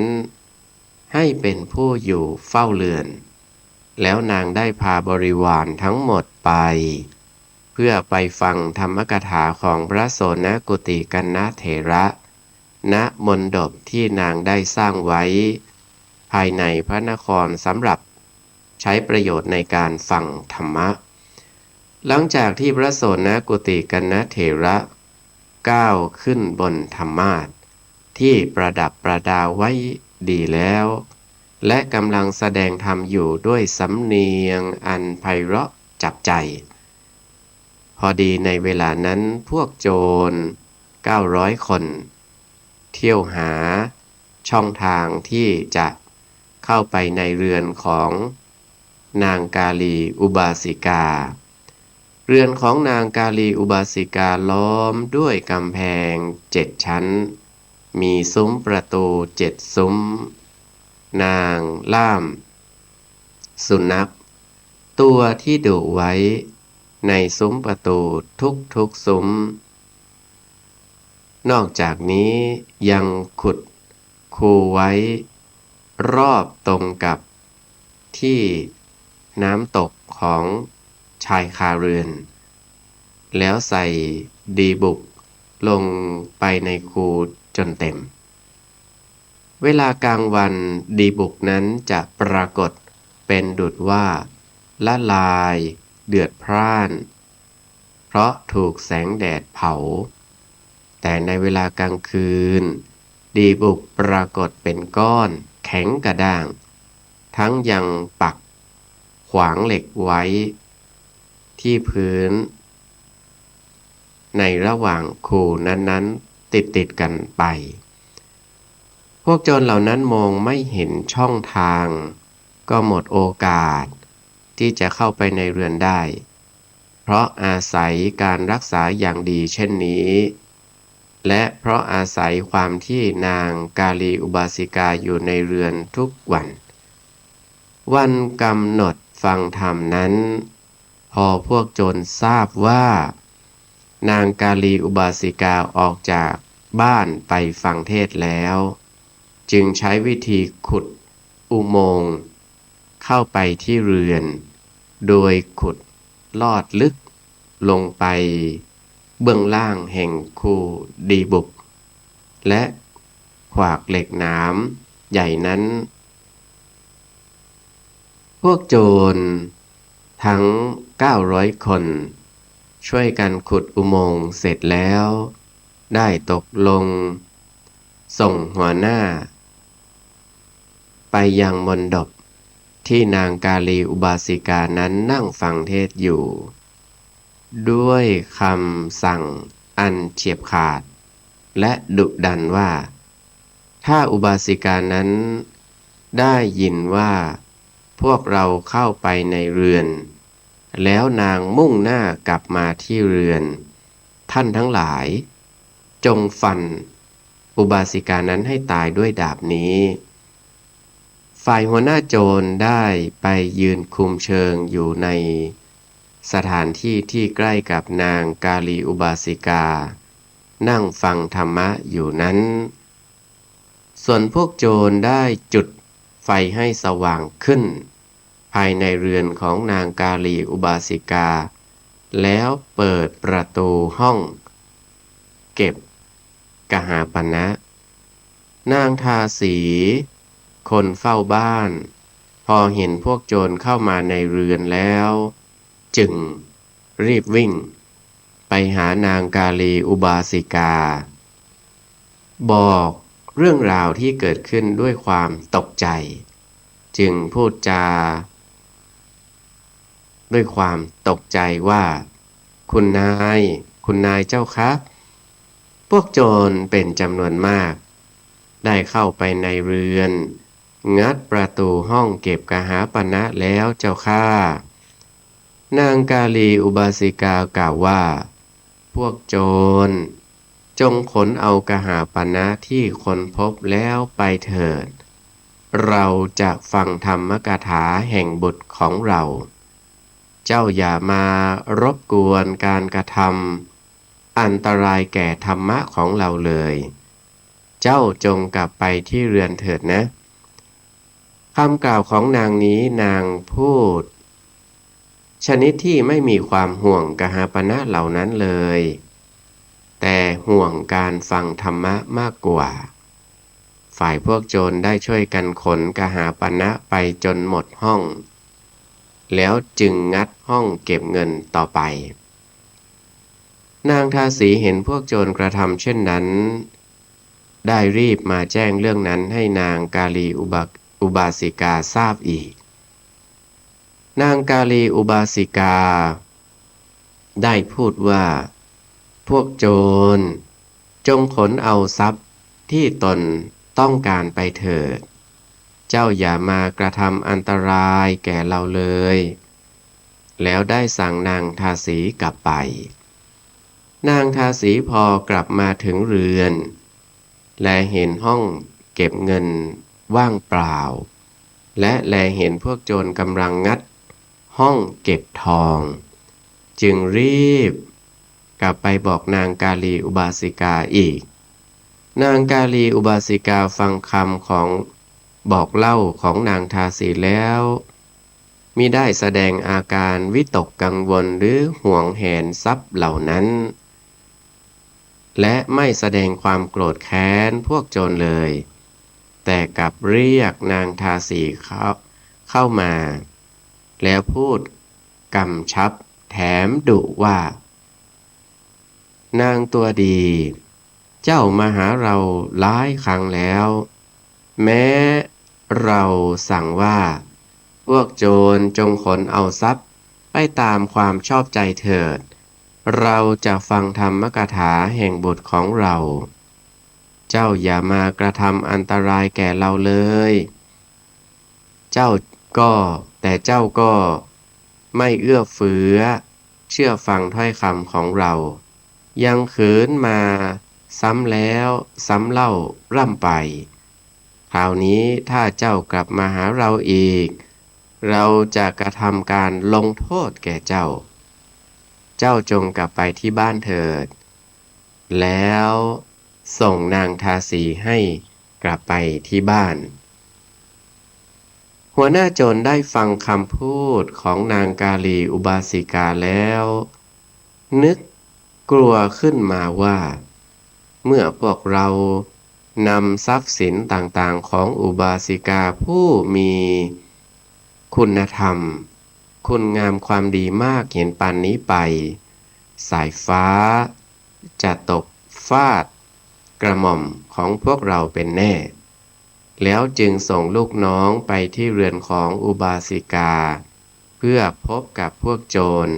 S2: ให้เป็นผู้อยู่เฝ้าเรือนแล้วนางได้พาบริวารทั้งหมดไปเพื่อไปฟังธรรมกถาของพระโสนกุติกัณณเถระณมณฑปที่นางได้สร้างไว้ภายในพระนครสำหรับใช้ประโยชน์ในการฟังธรรมะหลังจากที่พระโสนกุติกัณณเถระก้าวขึ้นบนธรรมาสน์ที่ประดับประดาไว้ดีแล้ว และกำลังแสดงธรรมอยู่ด้วยสำเนียงอันไพเราะ จับใจพอดีในเวลานั้นพวกโจร900 คนเที่ยวหาช่องทางที่จะเข้าไปในเรือนของนางกาลีอุบาสิกาเรือนของนางกาลีอุบาสิกาล้อมด้วยกำแพง7 ชั้นมีซุ้มประตู7 ซุ้มนางล่ามสุนัขตัวที่ดุไว้ในซุ้มประตูทุกซุ้มนอกจากนี้ยังขุดคูไว้รอบตรงกับที่น้ำตกของชายคาเรือนแล้วใส่ดีบุกลงไปในคูจนเต็มเวลากลางวันดีบุกนั้นจะปรากฏเป็นดุจว่าละลายเดือดพร่านเพราะถูกแสงแดดเผาแต่ในเวลากลางคืนดีบุกปรากฏเป็นก้อนแข็งกระด้างทั้งยังปักขวางเหล็กไว้ที่พื้นในระหว่างคูนั้นๆติดกันไปพวกโจรเหล่านั้นมองไม่เห็นช่องทางก็หมดโอกาสที่จะเข้าไปในเรือนได้เพราะอาศัยการรักษาอย่างดีเช่นนี้และเพราะอาศัยความที่นางกาลีอุบาสิกาอยู่ในเรือนทุกวันกำหนดฟังธรรมนั้นพอพวกโจรทราบว่านางกาลีอุบาสิกาออกจากบ้านไปฟังเทศน์แล้วจึงใช้วิธีขุดอุโมงค์เข้าไปที่เรือนโดยขุดลอดลึกลงไปเบื้องล่างแห่งคูดีบุกและขวากเหล็กหนามใหญ่นั้นพวกโจรทั้ง900 คนช่วยกันขุดอุโมงค์เสร็จแล้วได้ตกลงส่งหัวหน้าไปยังมณฑปที่นางกาลีอุบาสิกานั้นนั่งฟังเทศน์อยู่ด้วยคำสั่งอันเฉียบขาดและดุดันว่าถ้าอุบาสิกานั้นได้ยินว่าพวกเราเข้าไปในเรือนแล้วนางมุ่งหน้ากลับมาที่เรือนท่านทั้งหลายจงฟันอุบาสิกานั้นให้ตายด้วยดาบนี้ฝ่ายหัวหน้าโจรได้ไปยืนคุมเชิงอยู่ในสถานที่ที่ใกล้กับนางกาลีอุบาสิกานั่งฟังธรรมะอยู่นั้นส่วนพวกโจรได้จุดไฟให้สว่างขึ้นภายในเรือนของนางกาลีอุบาสิกาแล้วเปิดประตูห้องเก็บกหาปณะนางทาสีคนเฝ้าบ้านพอเห็นพวกโจรเข้ามาในเรือนแล้วจึงรีบวิ่งไปหานางกาลีอุบาสิกาบอกเรื่องราวที่เกิดขึ้นด้วยความตกใจจึงพูดจาด้วยความตกใจว่าคุณนายเจ้าคะพวกโจรเป็นจำนวนมากได้เข้าไปในเรือนงัดประตูห้องเก็บกหาปณะแล้วเจ้าค่ะนางกาลีอุบาสิกากล่าวว่าพวกโจรจงขนเอากหาปณะที่ค้นพบแล้วไปเถิดเราจะฟังธรรมกถาแห่งบุตรของเราเจ้าอย่ามารบกวนการกระทำอันตรายแก่ธรรมะของเราเลยเจ้าจงกลับไปที่เรือนเถิดนะคำกล่าวของนางนี้นางพูดชนิดที่ไม่มีความห่วงกหาปณะเหล่านั้นเลยแต่ห่วงการฟังธรรมะมากกว่าฝ่ายพวกโจรได้ช่วยกันขนกหาปณะไปจนหมดห้องแล้วจึงงัดห้องเก็บเงินต่อไปนางทาสีเห็นพวกโจรกระทำเช่นนั้นได้รีบมาแจ้งเรื่องนั้นให้นางกาลีอุบาสิกาทราบอีก นางกาลีอุบาสิกาได้พูดว่าพวกโจรจงขนเอาทรัพย์ที่ตนต้องการไปเถิดเจ้าอย่ามากระทำอันตรายแก่เราเลยแล้วได้สั่งนางทาสีกลับไปนางทาสีพอกลับมาถึงเรือนและเห็นห้องเก็บเงินว่างเปล่าและแลเห็นพวกโจรกำลังงัดห้องเก็บทองจึงรีบกลับไปบอกนางกาลีอุบาสิกาอีกนางกาลีอุบาสิกาฟังคำของบอกเล่าของนางทาสีแล้วมิได้แสดงอาการวิตกกังวลหรือห่วงแหนทรัพย์เหล่านั้นและไม่แสดงความโกรธแค้นพวกโจรเลยแต่กลับเรียกนางทาสีเข้ามาแล้วพูดกำชับแถมดุว่านางตัวดีเจ้ามาหาเราหลายครั้งแล้วแม้เราสั่งว่าพวกโจรจงขนเอาทรัพย์ไปตามความชอบใจเถิดเราจะฟังธรรมกถาแห่งบุตรของเราเจ้าอย่ามากระทำอันตรายแก่เราเลยเจ้าก็ไม่เอื้อเฟื้อเชื่อฟังถ้อยคำของเรายังขืนมาซ้ำแล้วซ้ำเล่าร่ำไปคราวนี้ถ้าเจ้ากลับมาหาเราอีกเราจะกระทำการลงโทษแก่เจ้าจงกลับไปที่บ้านเถิดแล้วส่งนางทาสีให้กลับไปที่บ้านหัวหน้าโจรได้ฟังคำพูดของนางกาลีอุบาสิกาแล้วนึกกลัวขึ้นมาว่าเมื่อพวกเรานำทรัพย์สินต่างๆของอุบาสิกาผู้มีคุณธรรมคุณงามความดีมากเห็นปานนี้ไปสายฟ้าจะตกฟาดกระหม่อมของพวกเราเป็นแน่แล้วจึงส่งลูกน้องไปที่เรือนของอุบาสิกาเพื่อพบกับพวกโจร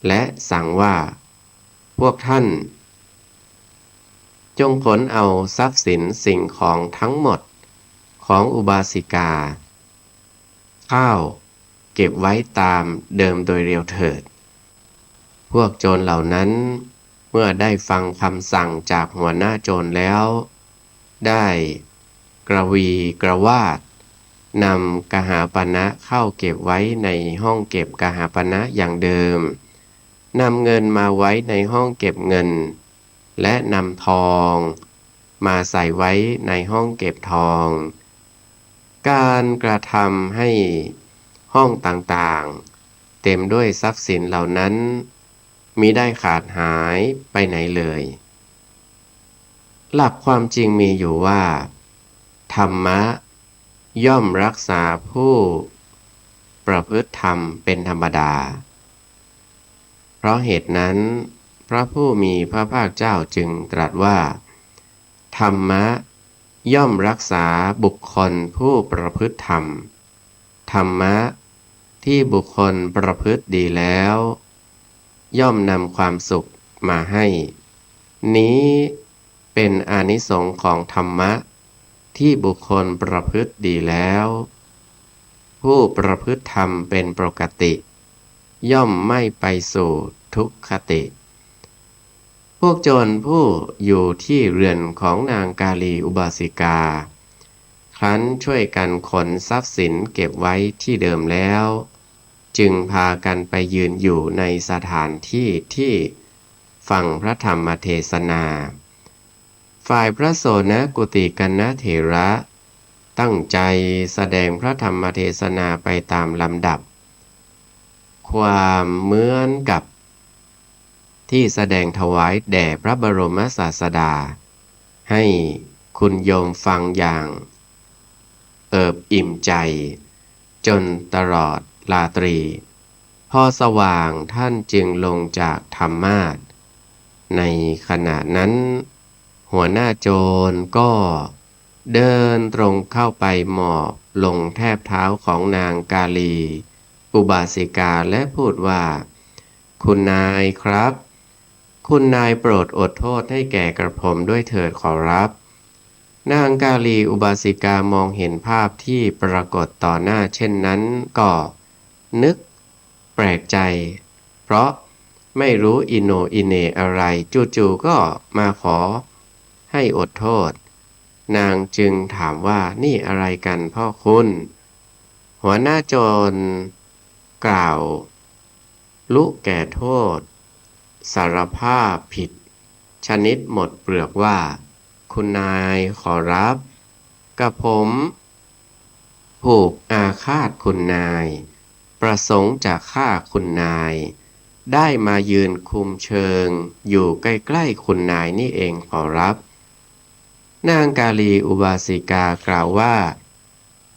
S2: และสั่งว่าพวกท่านจงขนเอาทรัพย์สินสิ่งของทั้งหมดของอุบาสิกาข้าวเก็บไว้ตามเดิมโดยเร็วเถิดพวกโจรเหล่านั้นเมื่อได้ฟังคำสั่งจากหัวหน้าโจรแล้วได้กระวีกระวาดนำกหาปณะเข้าเก็บไว้ในห้องเก็บกหาปณะอย่างเดิมนำเงินมาไว้ในห้องเก็บเงินและนำทองมาใส่ไว้ในห้องเก็บทองการกระทำให้ห้องต่างๆเต็มด้วยทรัพย์สินเหล่านั้นมิได้ขาดหายไปไหนเลยหลักความจริงมีอยู่ว่าธรรมะย่อมรักษาผู้ประพฤติธรรมเป็นธรรมดาเพราะเหตุนั้นพระผู้มีพระภาคเจ้าจึงตรัสว่าธรรมะย่อมรักษาบุคคลผู้ประพฤติธรรมธรรมะที่บุคคลประพฤติดีแล้วย่อมนำความสุขมาให้นี้เป็นอานิสงส์ของธรรมะที่บุคคลประพฤติดีแล้วผู้ประพฤติธรรมเป็นปกติย่อมไม่ไปสู่ทุกขติพวกโจรผู้อยู่ที่เรือนของนางกาลีอุบาสิกาครั้นช่วยกันขนทรัพย์สินเก็บไว้ที่เดิมแล้วจึงพากันไปยืนอยู่ในสถานที่ที่ฟังพระธรรมเทศนาฝ่ายพระโสนกุติกัณณเถระตั้งใจแสดงพระธรรมเทศนาไปตามลำดับความเหมือนกับที่แสดงถวายแด่พระบรมศาสดาให้คุณโยมฟังอย่างเอิบอิ่มใจจนตลอดราตรีพอสว่างท่านจึงลงจากธรรมาสน์ในขณะนั้นหัวหน้าโจรก็เดินตรงเข้าไปหมอบลงแทบเท้าของนางกาลี อุบาสิกาและพูดว่าคุณนายครับคุณนายโปรดอดโทษให้แก่กระผมด้วยเถิดขอรับนางกาลีอุบาสิกามองเห็นภาพที่ปรากฏต่อหน้าเช่นนั้นก็นึกแปลกใจเพราะไม่รู้อิโหนอิเหน่อะไรจู่ๆก็มาขอให้อดโทษนางจึงถามว่านี่อะไรกันพ่อคุณหัวหน้าโจรกล่าวลุแก่โทษสารภาพผิดชนิดหมดเปลือกว่าคุณนายขอรับกับผมผูกอาฆาตคุณนายประสงค์จะฆ่าคุณนายได้มายืนคุมเชิงอยู่ใกล้ๆคุณนายนี่เองขอรับนางกาลีอุบาสิกากล่าวว่า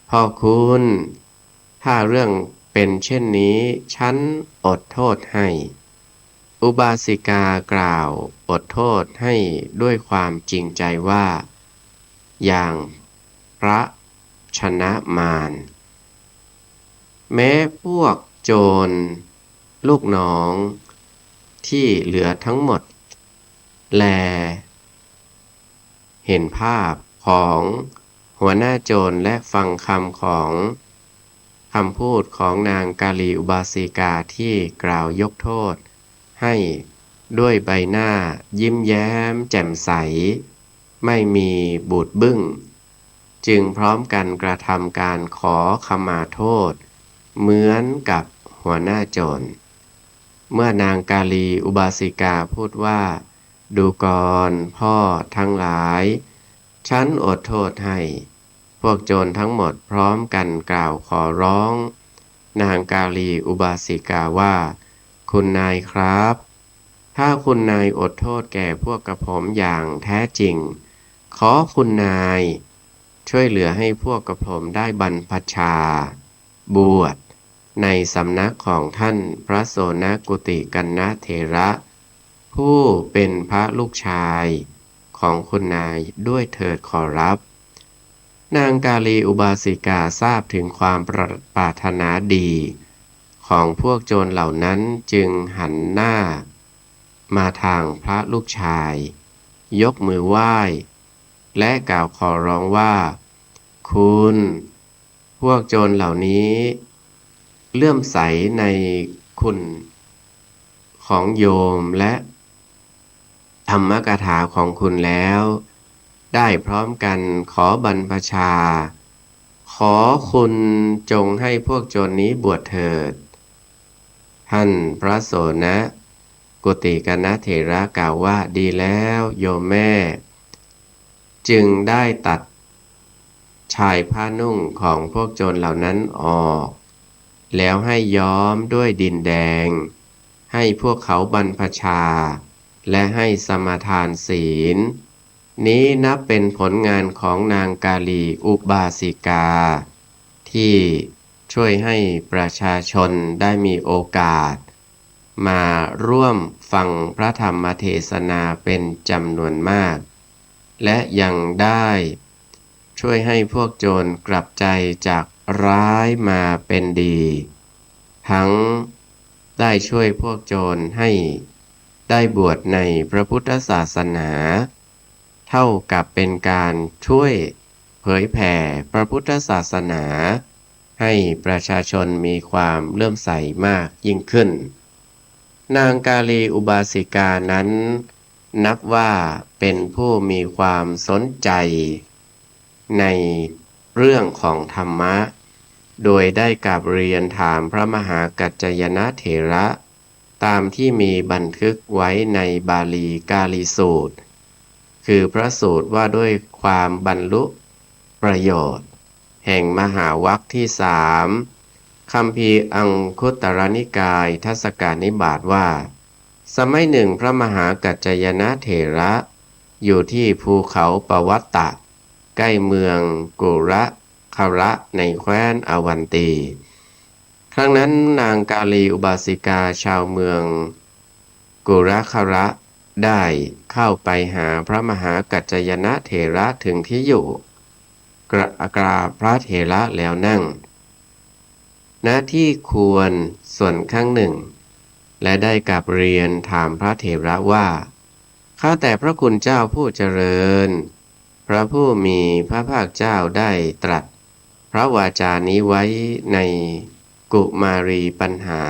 S2: พ่อคุณถ้าเรื่องเป็นเช่นนี้ฉันอดโทษให้อุบาสิกากล่าวอดโทษให้ด้วยความจริงใจว่าอย่างพระชนะมารแม้พวกโจรลูกน้องที่เหลือทั้งหมดแลเห็นภาพของหัวหน้าโจรและฟังคำพูดของนางกาลีอุบาสิกาที่กล่าวยกโทษให้ด้วยใบหน้ายิ้มแย้มแจ่มใสไม่มีบูดบึ้งจึงพร้อมกันกระทำการขอขมาโทษเหมือนกับหัวหน้าโจรเมื่อนางกาลีอุบาสิกาพูดว่าดูก่อนพ่อทั้งหลายฉันอดโทษให้พวกโจรทั้งหมดพร้อมกันกล่าวขอร้องนางกาลีอุบาสิกาว่าคุณนายครับถ้าคุณนายอดโทษแก่พวกกระผมอย่างแท้จริงขอคุณนายช่วยเหลือให้พวกกระผมได้บรรพชาบวชในสำนักของท่านพระโสนกุติกัณณเถระผู้เป็นพระลูกชายของคุณนายด้วยเถิดขอรับนางกาลีอุบาสิกาทราบถึงความปรารถนาดีของพวกโจรเหล่านั้นจึงหันหน้ามาทางพระลูกชายยกมือไหว้และกล่าวขอร้องว่าคุณพวกโจรเหล่านี้เลื่อมใสในคุณของโยมและธรรมกถาของคุณแล้วได้พร้อมกันขอบรรพชาขอคุณจงให้พวกโจรนี้บวชเถิดท่านพระโสนกุติกัณณเถระกล่าวว่าดีแล้วโยมแม่จึงได้ตัดชายผ้านุ่งของพวกโจรเหล่านั้นออกแล้วให้ย้อมด้วยดินแดงให้พวกเขาบรรพชาและให้สมาทานศีลนี้นับเป็นผลงานของนางกาลีอุบาสิกาที่ช่วยให้ประชาชนได้มีโอกาสมาร่วมฟังพระธรรมเทศนาเป็นจำนวนมากและยังได้ช่วยให้พวกโจรกลับใจจากร้ายมาเป็นดีทั้งได้ช่วยพวกโจรให้ได้บวชในพระพุทธศาสนาเท่ากับเป็นการช่วยเผยแผ่พระพุทธศาสนาให้ประชาชนมีความเลื่อมใสมากยิ่งขึ้นนางกาลีอุบาสิกานั้นนับว่าเป็นผู้มีความสนใจในเรื่องของธรรมะโดยได้กราบเรียนถามพระมหากัจจยนะเถระตามที่มีบันทึกไว้ในบาลีกาลีสูตรคือพระสูตรว่าด้วยความบรรลุประโยชน์แห่งมหาวรรคที่3คัมภีร์อังคุตรนิกายทัศกานิบาตว่าสมัยหนึ่งพระมหากัจจยนะเถระอยู่ที่ภูเขาปวัตตะใกล้เมืองกุระคระในแคว้นอวันตีครั้งนั้นนางกาลีอุบาสิกาชาวเมืองกุระคระได้เข้าไปหาพระมหากัจจยนะเถระถึงที่อยู่กราบพระเถระแล้วนั่ง ณที่ควรส่วนข้างหนึ่งและได้กราบเรียนถามพระเถระว่าข้าแต่พระคุณเจ้าผู้เจริญพระผู้มีพระภาคเจ้าได้ตรัสพระวาจานี้ไว้ในกุมารีปัญหา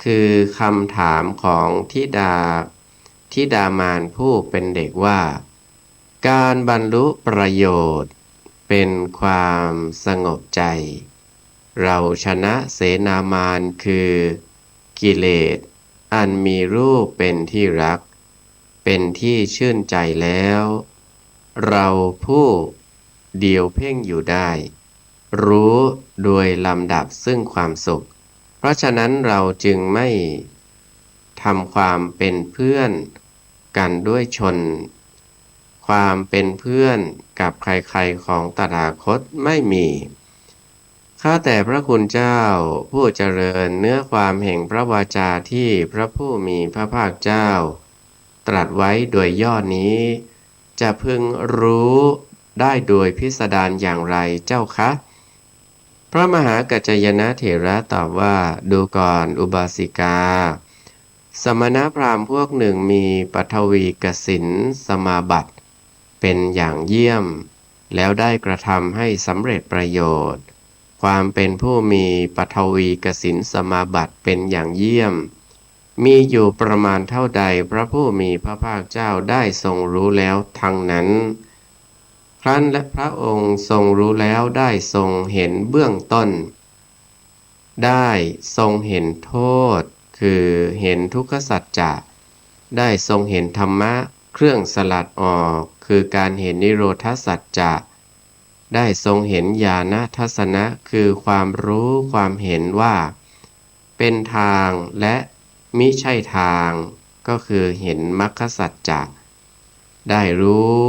S2: คือคำถามของธิดามารผู้เป็นเด็กว่าการบรรลุประโยชน์เป็นความสงบใจเราชนะเสนามารคือกิเลสอันมีรูปเป็นที่รักเป็นที่ชื่นใจแล้วเราผู้เดียวเพ่งอยู่ได้รู้โดยลำดับซึ่งความสุขเพราะฉะนั้นเราจึงไม่ทำความเป็นเพื่อนกันด้วยชนความเป็นเพื่อนกับใครๆของตถาคตไม่มีข้าแต่พระคุณเจ้าผู้เจริญเนื้อความแห่งพระวาจาที่พระผู้มีพระภาคเจ้าตรัสไว้โดยย่อนี้จะพึงรู้ได้โดยพิสดารอย่างไรเจ้าคะพระมหากัจจายนะเถระตอบว่าดูก่อนอุบาสิกาสมณพราหมณ์พวกหนึ่งมีปฐวีกสินสมาบัติเป็นอย่างเยี่ยมแล้วได้กระทำให้สำเร็จประโยชน์ความเป็นผู้มีปฐวีกสินสมาบัติเป็นอย่างเยี่ยมมีอยู่ประมาณเท่าใดพระผู้มีพระภาคเจ้าได้ทรงรู้แล้วทั้งนั้นครั้นและพระองค์ทรงรู้แล้วได้ทรงเห็นเบื้องต้นได้ทรงเห็นโทษคือเห็นทุกขสัจจะได้ทรงเห็นธรรมะเครื่องสลัดออกคือการเห็นนิโรธสัจจะได้ทรงเห็นญาณทัศนะคือความรู้ความเห็นว่าเป็นทางและมิใช่ทางก็คือเห็นมรรคสัจจะได้รู้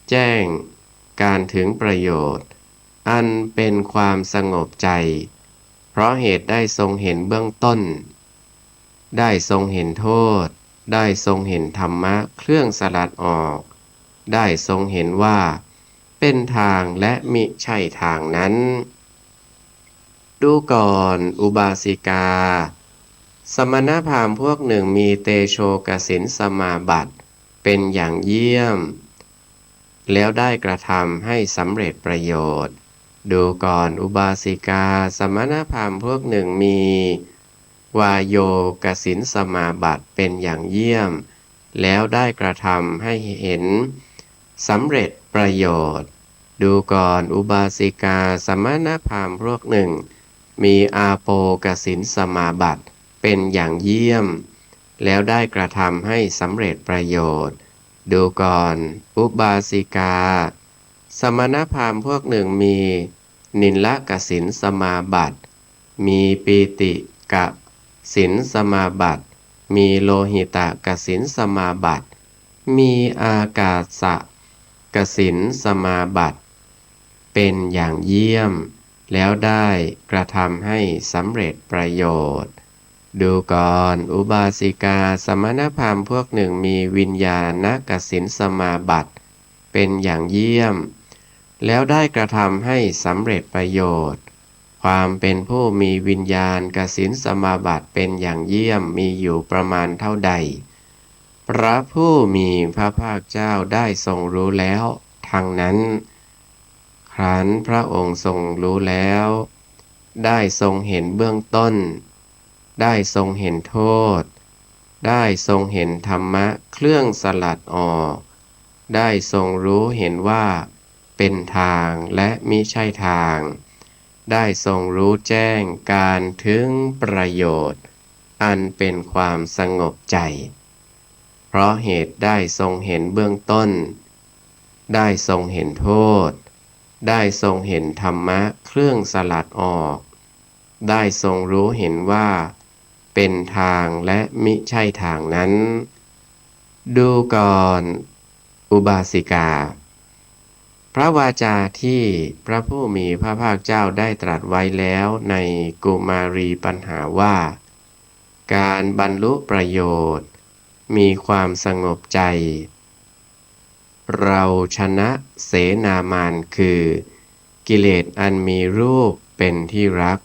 S2: แจ้งการถึงประโยชน์อันเป็นความสงบใจเพราะเหตุได้ทรงเห็นเบื้องต้นได้ทรงเห็นโทษได้ทรงเห็นธรรมะเครื่องสลัดออกได้ทรงเห็นว่าเป็นทางและมิใช่ทางนั้นดูก่อนอุบาสิกาสมณพราหมณ์พวกหนึ่งมีเตโชกสินสมาบัติเป็นอย่างเยี่ยมแล้วได้กระทำให้สำเร็จประโยชน์ดูก่อนอุบาสิกาสมณพราหมณ์พวกหนึ่งมีวายโยกสินสมาบัติเป็นอย่างเยี่ยมแล้วได้กระทำให้เห็นสำเร็จประโยชน์ดูก่อนอุบาสิกาสมณพราหมณ์พวกหนึ่งมีอาโปกสินสมาบัติเป็นอย่างเยี่ยมแล้วได้กระทำให้สำเร็จประโยชน์ดูก่อนอุบาสิกาสมณพราหมณ์พวกหนึ่งมีนิลละกสินสมาบัติมีปีติกสินสมาบัติมีโลหิตกสินสมาบัติมีอากาสกสินสมาบัติเป็นอย่างเยี่ยมแล้วได้กระทำให้สำเร็จประโยชน์ดูก่อนอุบาสิกาสมณพราหมณ์พวกหนึ่งมีวิญญาณกสินสมาบัติเป็นอย่างเยี่ยมแล้วได้กระทำให้สำเร็จประโยชน์ความเป็นผู้มีวิญญาณกสินสมาบัติเป็นอย่างเยี่ยมมีอยู่ประมาณเท่าใดพระผู้มีพระภาคเจ้าได้ทรงรู้แล้วทั้งนั้นครั้นพระองค์ทรงรู้แล้วได้ทรงเห็นเบื้องต้นได้ทรงเห็นโทษได้ทรงเห็นธรรมะเครื่องสลัดออกได้ทรงรู้เห็นว่าเป็นทางและมิใช่ทางได้ทรงรู้แจ้งการถึงประโยชน์อันเป็นความสงบใจเพราะเหตุได้ทรงเห็นเบื้องต้นได้ทรงเห็นโทษได้ทรงเห็นธรรมะเครื่องสลัดออกได้ทรงรู้เห็นว่าเป็นทางและมิใช่ทางนั้นดูก่อนอุบาสิกาพระวาจาที่พระผู้มีพระภาคเจ้าได้ตรัสไว้แล้วในกุมารีปัญหาว่าการบรรลุประโยชน์มีความสงบใจเราชนะเสนามารคือกิเลสอันมีรูปเป็นที่รัก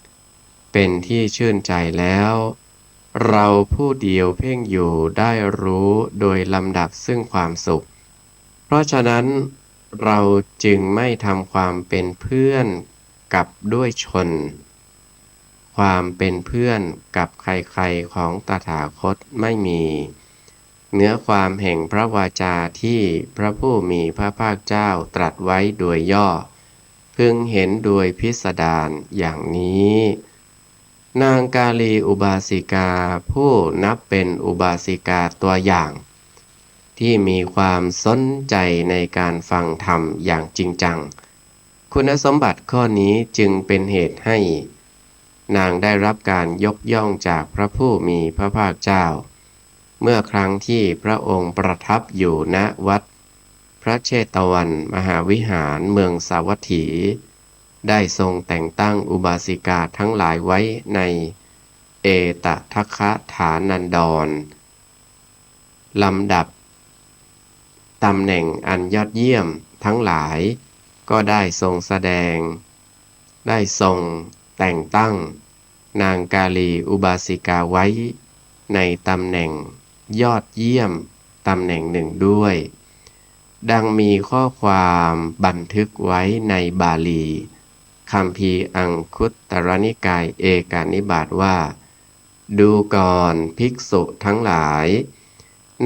S2: เป็นที่ชื่นใจแล้ว เราผู้เดียวเพ่งอยู่ได้รู้โดยลำดับซึ่งความสุข เพราะฉะนั้นเราจึงไม่ทำความเป็นเพื่อนกับด้วยชน ความเป็นเพื่อนกับใครๆของตถาคตไม่มีเนื้อความแห่งพระวาจาที่พระผู้มีพระภาคเจ้าตรัสไว้โดยย่อพึงเห็นโดยพิสดารอย่างนี้ นางกาลีอุบาสิกาผู้นับเป็นอุบาสิกาตัวอย่าง ที่มีความสนใจในการฟังธรรมอย่างจริงจังคุณสมบัติข้อนี้จึงเป็นเหตุให้นางได้รับการยกย่องจากพระผู้มีพระภาคเจ้าเมื่อครั้งที่พระองค์ประทับอยู่ณวัดพระเชตวันมหาวิหารเมืองสาวัตถีได้ทรงแต่งตั้งอุบาสิกาทั้งหลายไว้ในเอตทัคคะฐานันดรลำดับตำแหน่งอันยอดเยี่ยมทั้งหลายก็ได้ทรงแสดงได้ทรงแต่งตั้งนางกาลีอุบาสิกาไว้ในตำแหน่งยอดเยี่ยมตำแหน่งหนึ่งด้วยดังมีข้อความบันทึกไว้ในบาลีคัมภีร์อังคุตตรนิกายเอกานิบาตว่าดูก่อนภิกษุทั้งหลาย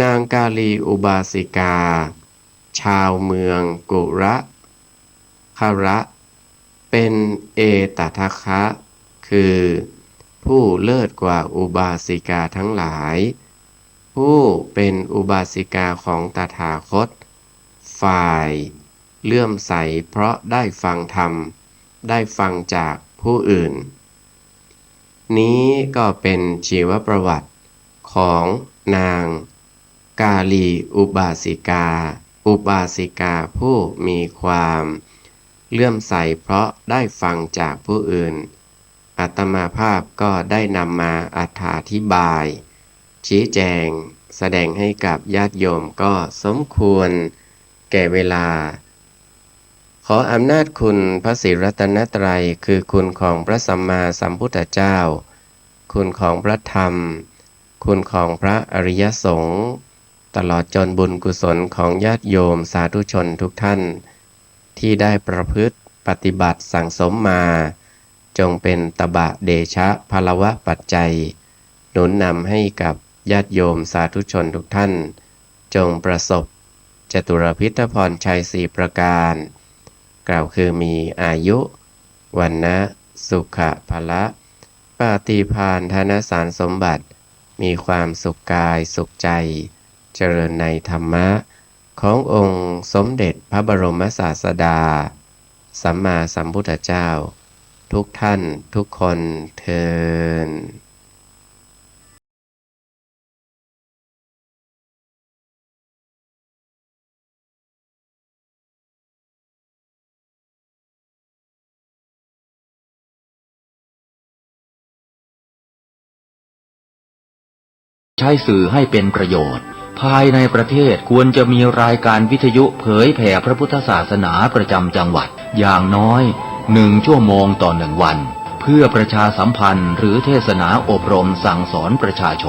S2: นางกาลีอุบาสิกาชาวเมืองกุระคระเป็นเอตทัคคะคือผู้เลิศกว่าอุบาสิกาทั้งหลายผู้เป็นอุบาสิกาของตถาคตฝ่ายเลื่อมใสเพราะได้ฟังธรรมได้ฟังจากผู้อื่นนี้ก็เป็นชีวประวัติของนางกาลีอุบาสิกาผู้มีความเลื่อมใสเพราะได้ฟังจากผู้อื่นอาตมาภาพก็ได้นำมาอธิบายชี้แจงแสดงให้กับญาติโยมก็สมควรแก่เวลาขออำนาจคุณพระศรีรัตนตรัยคือคุณของพระสัมมาสัมพุทธเจ้าคุณของพระธรรมคุณของพระอริยสงฆ์ตลอดจนบุญกุศลของญาติโยมสาธุชนทุกท่านที่ได้ประพฤติปฏิบัติสั่งสมมาจงเป็นตบะเดชะพลวะปัจจัยหนุนนำให้กับญาติโยมสาธุชนทุกท่านจงประสบจตุรพิธพรชัย4ประการกล่าวคือมีอายุวันนะสุขะพละปาฏิภาณธนสารสมบัติมีความสุขกายสุขใจเจริญในธรรมะขององค์สมเด็จพระบรมศาสดาสัมมาสัมพุทธเจ้าทุกท่านทุกคนเทอญ
S3: ใช้สื่อให้เป็นประโยชน์ภายในประเทศควรจะมีรายการวิทยุเผยแผ่พระพุทธศาสนาประจำจังหวัดอย่างน้อย1 ชั่วโมงต่อ1 วันเพื่อประชาสัมพันธ์หรือเทศนาอบรมสั่งสอนประชาชน